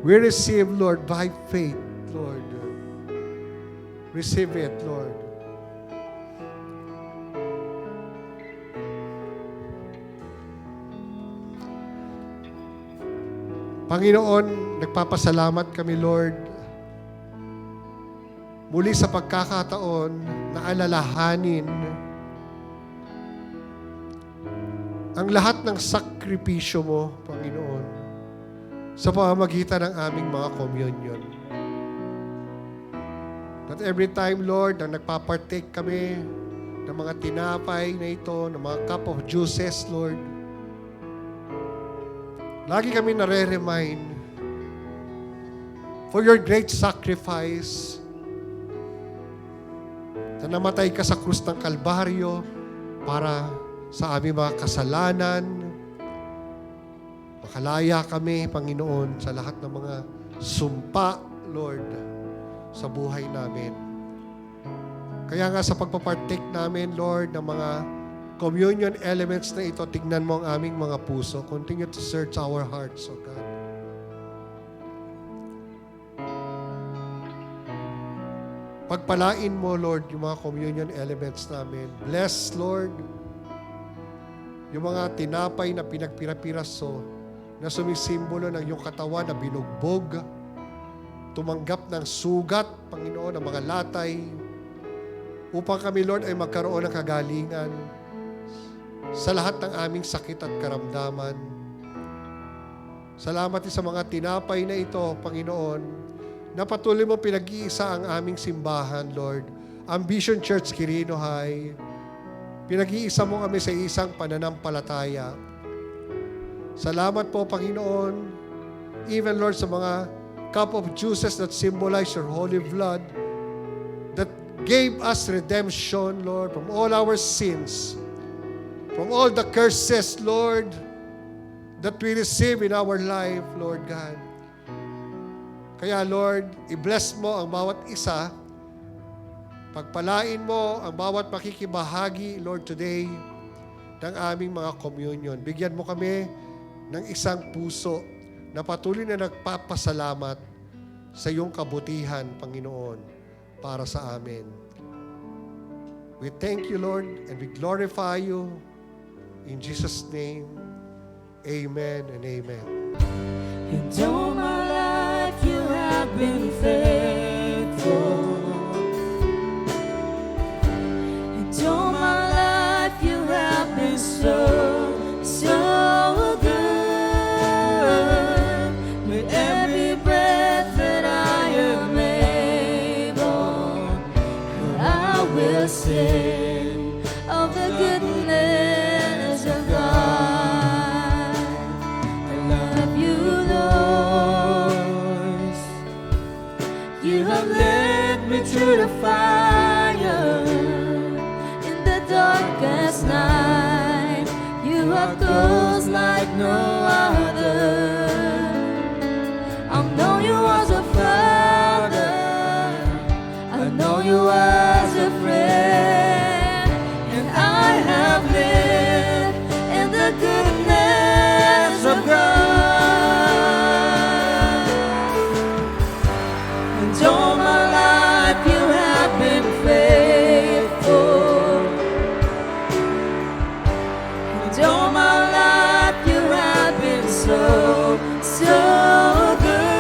We receive, Lord, by faith, Lord. Receive it, Lord. Panginoon, nagpapasalamat kami, Lord, muli sa pagkakataon na alalahanin ang lahat ng sakripisyo mo, Panginoon, sa pamamagitan ng aming mga communion. That every time, Lord, na nagpapartake kami ng mga tinapay na ito, ng mga cup of juices, Lord, lagi kami nare-remind for your great sacrifice na namatay ka sa krus ng Kalbaryo para sa aming mga kasalanan. Makalaya kami, Panginoon, sa lahat ng mga sumpa, Lord, sa buhay namin. Kaya nga sa pagpapartake namin, Lord, ng mga communion elements na ito, tignan mo ang aming mga puso. Continue to search our hearts, O God. Pagpalain mo, Lord, yung mga communion elements namin. Bless, Lord, yung mga tinapay na pinagpira-piraso na sumisimbolo ng iyong katawan na binugbog, tumanggap ng sugat, Panginoon, ng mga latay, upang kami, Lord, ay magkaroon ng kagalingan sa lahat ng aming sakit at karamdaman. Salamat din sa mga tinapay na ito, Panginoon, na patuloy mo pinag-iisa ang aming simbahan, Lord. Ambition Church Quirino High, pinag-iisa mo kami sa isang pananampalataya. Salamat po, Panginoon, even, Lord, sa mga cup of juices that symbolize your holy blood that gave us redemption, Lord, from all our sins, from all the curses, Lord, that we receive in our life, Lord God. Kaya, Lord, i-bless mo ang bawat isa. Pagpalain mo ang bawat makikibahagi, Lord, today ng aming mga communion. Bigyan mo kami ng isang puso na patuloy na nagpapasalamat sa iyong kabutihan, Panginoon, para sa amin. We thank you, Lord, and we glorify you. In Jesus' name, amen and amen. And all my life you have been faithful. And all my life you have been so, so good. With every breath that I am able, I will sing of the goodness of God. I love you, Lord. You have led me through the fire in the darkest night. You have closed like no other. I know you as a father. I know you as a friend. And I have lived in the goodness of God. And all my life you have been faithful. And all my life you have been so, so good.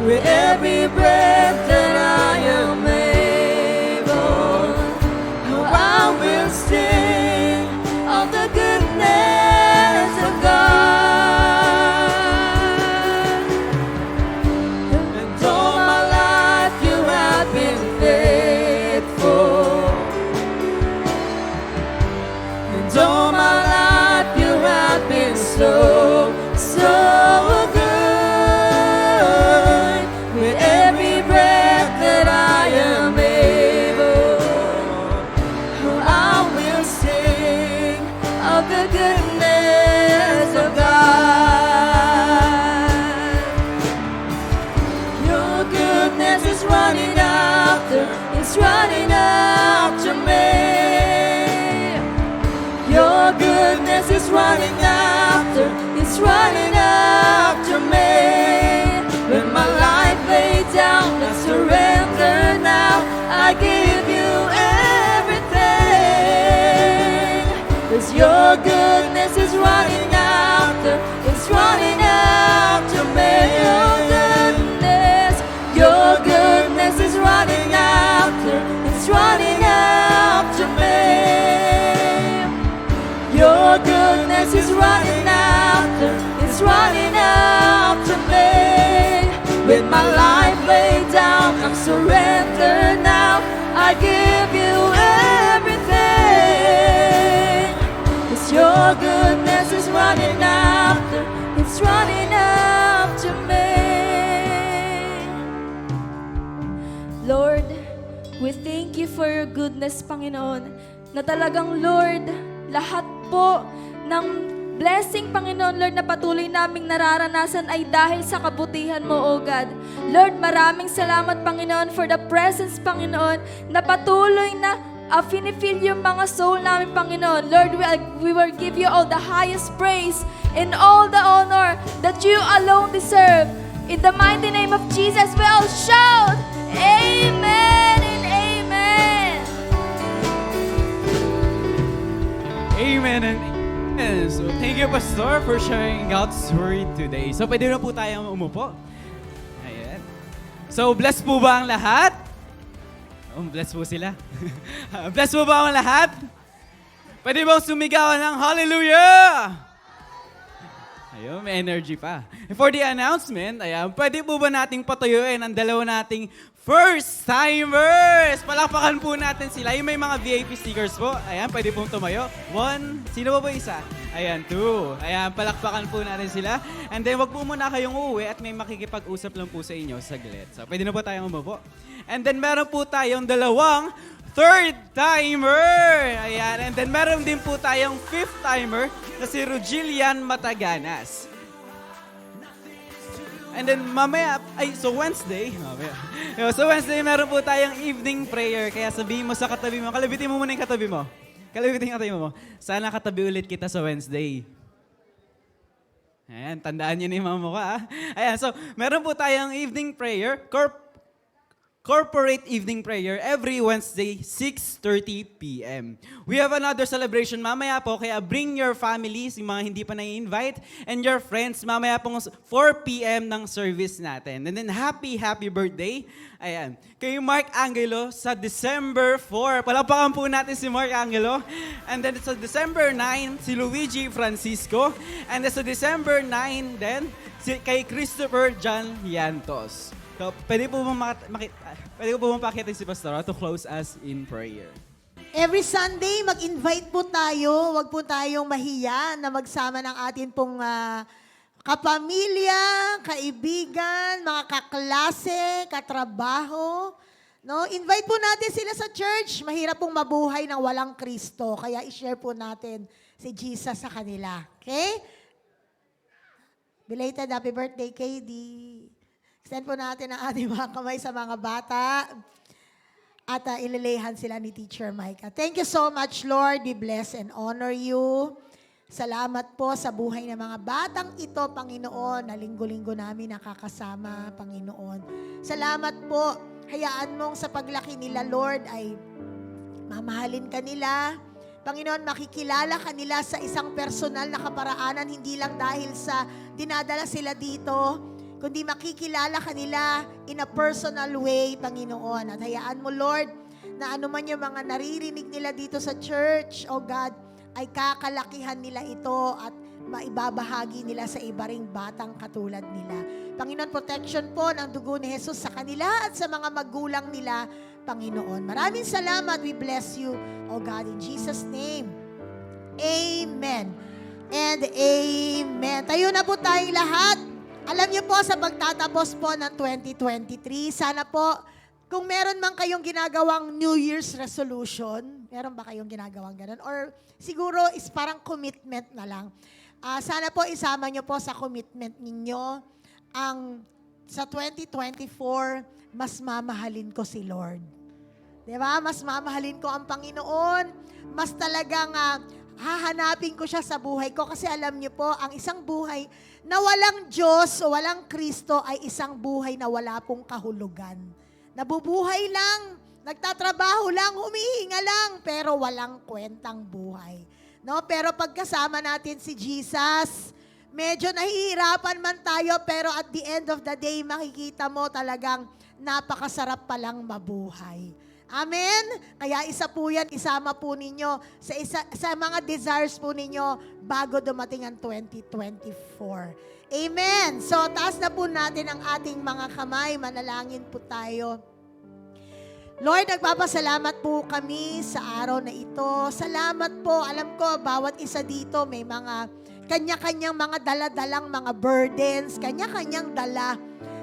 With every breath that I am able, oh, I will sing of the goodness of God. And all my life you have been faithful. And all my life you have been so, so good. With every breath that I am able, oh, I will sing of the goodness of God. Your goodness is running after, it's running after me. Your goodness is running after, it's running after me. When my life laid down, I surrender now. I give you everything. 'Cause your goodness is running after, it's running after me. Your goodness is running after, it's running after me. Your goodness is running after, it's running after me. With my life laid down, I'm surrendered now. I give you everything. 'Cause your goodness is running after, it's running after me. Lord, we thank you for your goodness, Panginoon, na talagang, Lord, lahat po ng blessing, Panginoon, Lord, na patuloy naming nararanasan ay dahil sa kabutihan mo, O God. Lord, maraming salamat, Panginoon, for the presence, Panginoon, na patuloy na finifeel yung mga soul namin, Panginoon. Lord, we will give you all the highest praise and all the honor that you alone deserve. In the mighty name of Jesus, we all shout, Thank you, Pastor, for sharing God's word today. So, pwede na po tayong umupo. Ayan. So, blessed po ba ang lahat? Oh, blessed po sila. Blessed po ba ang lahat? Pwede ba sumigaw ng hallelujah? Ayun, may energy pa. For the announcement, ayan, pwede po ba nating patuyuin ang dalawa nating first-timers? Palakpakan po natin sila. Yung may mga VIP stickers po. Ayan, pwede pong tumayo. 1, sino ba isa? Ayan, 2. Ayan, palakpakan po natin sila. And then, wag po muna kayong uuwi at may makikipag-usap lang po sa inyo saglit. So, pwede na po tayong umupo. And then, meron po tayong dalawang third-timer. Ayan, and then meron din po tayong fifth-timer na si Rugilian Mataganas. And then mamaya, Wednesday, meron po tayong evening prayer. Kaya sabihin mo sa katabi mo, kalabitin mo muna yung katabi mo. Kalabitin yung katabi mo. Sana katabi ulit kita sa Wednesday. Ayan, tandaan nyo na yung mga mukha. Ayan, so meron po tayong evening prayer, corporate evening prayer every Wednesday, 6:30 p.m. We have another celebration mamaya po, kaya bring your families, yung mga hindi pa na-invite, and your friends, mamaya pong 4 p.m. ng service natin. And then happy birthday, ayan, kay Mark Angelo sa December 4. Palakpakan po natin si Mark Angelo. And then sa December 9, si Luigi Francisco. And then sa December 9 then, kay Christopher John Yantos. So, pwede po bang pakita si Pastor to close us in prayer? Every Sunday, mag-invite po tayo. Huwag po tayong mahiya na magsama ng atin pong kapamilya, kaibigan, mga kaklase, katrabaho. No? Invite po natin sila sa church. Mahirap pong mabuhay ng walang Kristo. Kaya i-share po natin si Jesus sa kanila. Okay? Belated happy birthday, KD. Extend po natin ang ating mga kamay sa mga bata at ililehan sila ni Teacher Micah. Thank you so much, Lord. We bless and honor you. Salamat po sa buhay ng mga batang ito, Panginoon, na linggo-linggo namin nakakasama, Panginoon. Salamat po. Hayaan mong sa paglaki nila, Lord, ay mamahalin ka nila. Panginoon, makikilala ka nila sa isang personal na kaparaanan, hindi lang dahil sa dinadala sila dito, kundi makikilala ka nila in a personal way, Panginoon. At hayaan mo, Lord, na anuman yung mga naririnig nila dito sa church, oh God, ay kakalakihan nila ito at maibabahagi nila sa iba ring batang katulad nila. Panginoon, protection po ng dugo ni Jesus sa kanila at sa mga magulang nila, Panginoon. Maraming salamat. We bless you, oh God, in Jesus' name. Amen. And amen. Tayo na po tayong lahat. Alam niyo po, sa pagtatapos po ng 2023, sana po, kung meron man kayong ginagawang New Year's resolution, meron ba kayong ginagawang ganun? Or siguro is parang commitment na lang. Sana po isama niyo po sa commitment ninyo ang sa 2024, mas mamahalin ko si Lord. Diba? Mas mamahalin ko ang Panginoon. Mas talagang hahanapin ko siya sa buhay ko. Kasi alam niyo po, ang isang buhay na walang Diyos o walang Kristo ay isang buhay na wala pong kahulugan. Nabubuhay lang, nagtatrabaho lang, humihinga lang, pero walang kwentang buhay. No? Pero pagkasama natin si Jesus, medyo nahihirapan man tayo, pero at the end of the day, makikita mo talagang napakasarap palang mabuhay. Amen? Kaya isa po yan, isama po ninyo sa mga desires po ninyo bago dumating ang 2024. Amen? So, taas na po natin ang ating mga kamay. Manalangin po tayo. Lord, nagpapasalamat po kami sa araw na ito. Salamat po. Alam ko, bawat isa dito may mga kanya-kanyang mga dala-dalang mga burdens, kanya-kanyang dala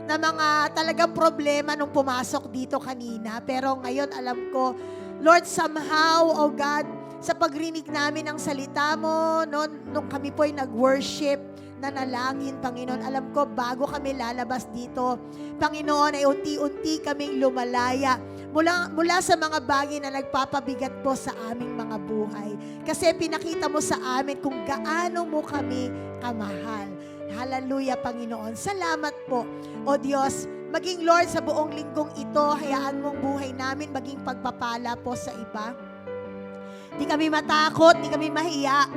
na mga talagang problema nung pumasok dito kanina. Pero ngayon alam ko, Lord, somehow, oh God, sa pagrinig namin ng salita mo, nung kami po ay nag-worship, nanalangin, Panginoon, alam ko, bago kami lalabas dito, Panginoon, ay unti-unti kaming lumalaya mula sa mga bagay na nagpapabigat po sa aming mga buhay. Kasi pinakita mo sa amin kung gaano mo kami kamahal. Hallelujah, Panginoon. Salamat po, O Diyos. Maging Lord sa buong linggong ito, hayaan mong buhay namin maging pagpapala po sa iba. Di kami matakot, di kami mahiya.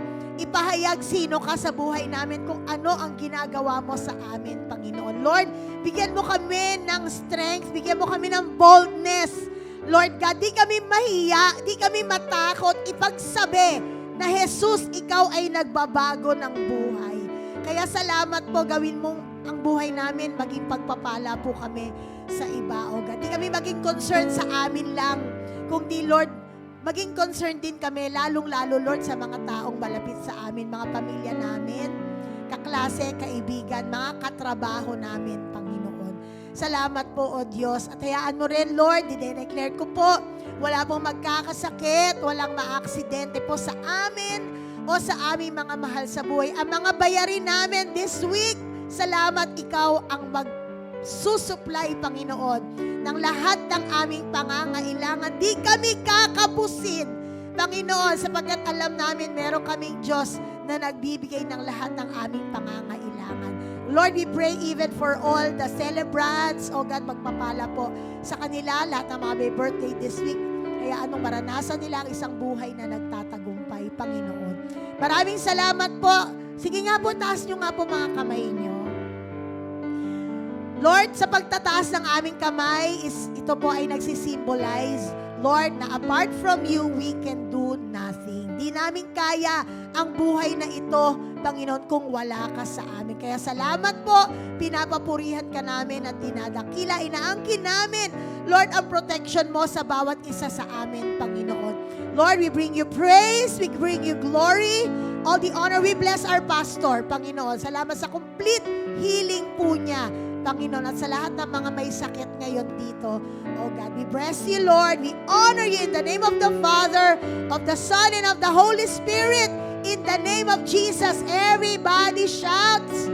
ipahayag sino ka sa buhay namin, kung ano ang ginagawa mo sa amin, Panginoon. Lord, bigyan mo kami ng strength, bigyan mo kami ng boldness. Lord God, di kami mahiya, di kami matakot ipagsabi na Jesus, ikaw ay nagbabago ng buhay. Kaya salamat po, gawin mong ang buhay namin, maging pagpapala po kami sa iba, O God. Di kami maging concerned sa amin lang, kundi Lord, maging concerned din kami, lalong-lalo, Lord, sa mga taong malapit sa amin, mga pamilya namin, kaklase, kaibigan, mga katrabaho namin, Panginoon. Salamat po, O Diyos. At hayaan mo rin, Lord, dineclare ko po, wala pong magkakasakit, walang maaksidente po sa amin o sa aming mga mahal sa buhay. Ang mga bayarin namin this week, salamat, ikaw ang magsusupply, Panginoon, ng lahat ng aming pangangailangan. Di kami kakapusin, Panginoon, sapagkat alam namin meron kaming Diyos na nagbibigay ng lahat ng aming pangangailangan. Lord, we pray even for all the celebrants. O God, magpapala po sa kanila, lahat ng mga may birthday this week. Kaya anong maranasan nila ang isang buhay na nagtatagumpay, Panginoon. Maraming salamat po. Sige nga po, taas nyo nga po mga kamay nyo. Lord, sa pagtataas ng aming kamay, ito po ay nagsisimbolize, Lord, na apart from you, we can do nothing. Di namin kaya ang buhay na ito, Panginoon, kung wala ka sa amin. Kaya salamat po, pinapapurihan ka namin at dinadakila, inaangkin namin, Lord, ang protection mo sa bawat isa sa amin, Panginoon. Lord, we bring you praise, we bring you glory, all the honor. We bless our pastor, Panginoon. Salamat sa complete healing po niya, Panginoon, at sa lahat ng mga may sakit ngayon dito. Oh God, we bless you, Lord. We honor you in the name of the Father, of the Son, and of the Holy Spirit. In the name of Jesus, everybody shouts,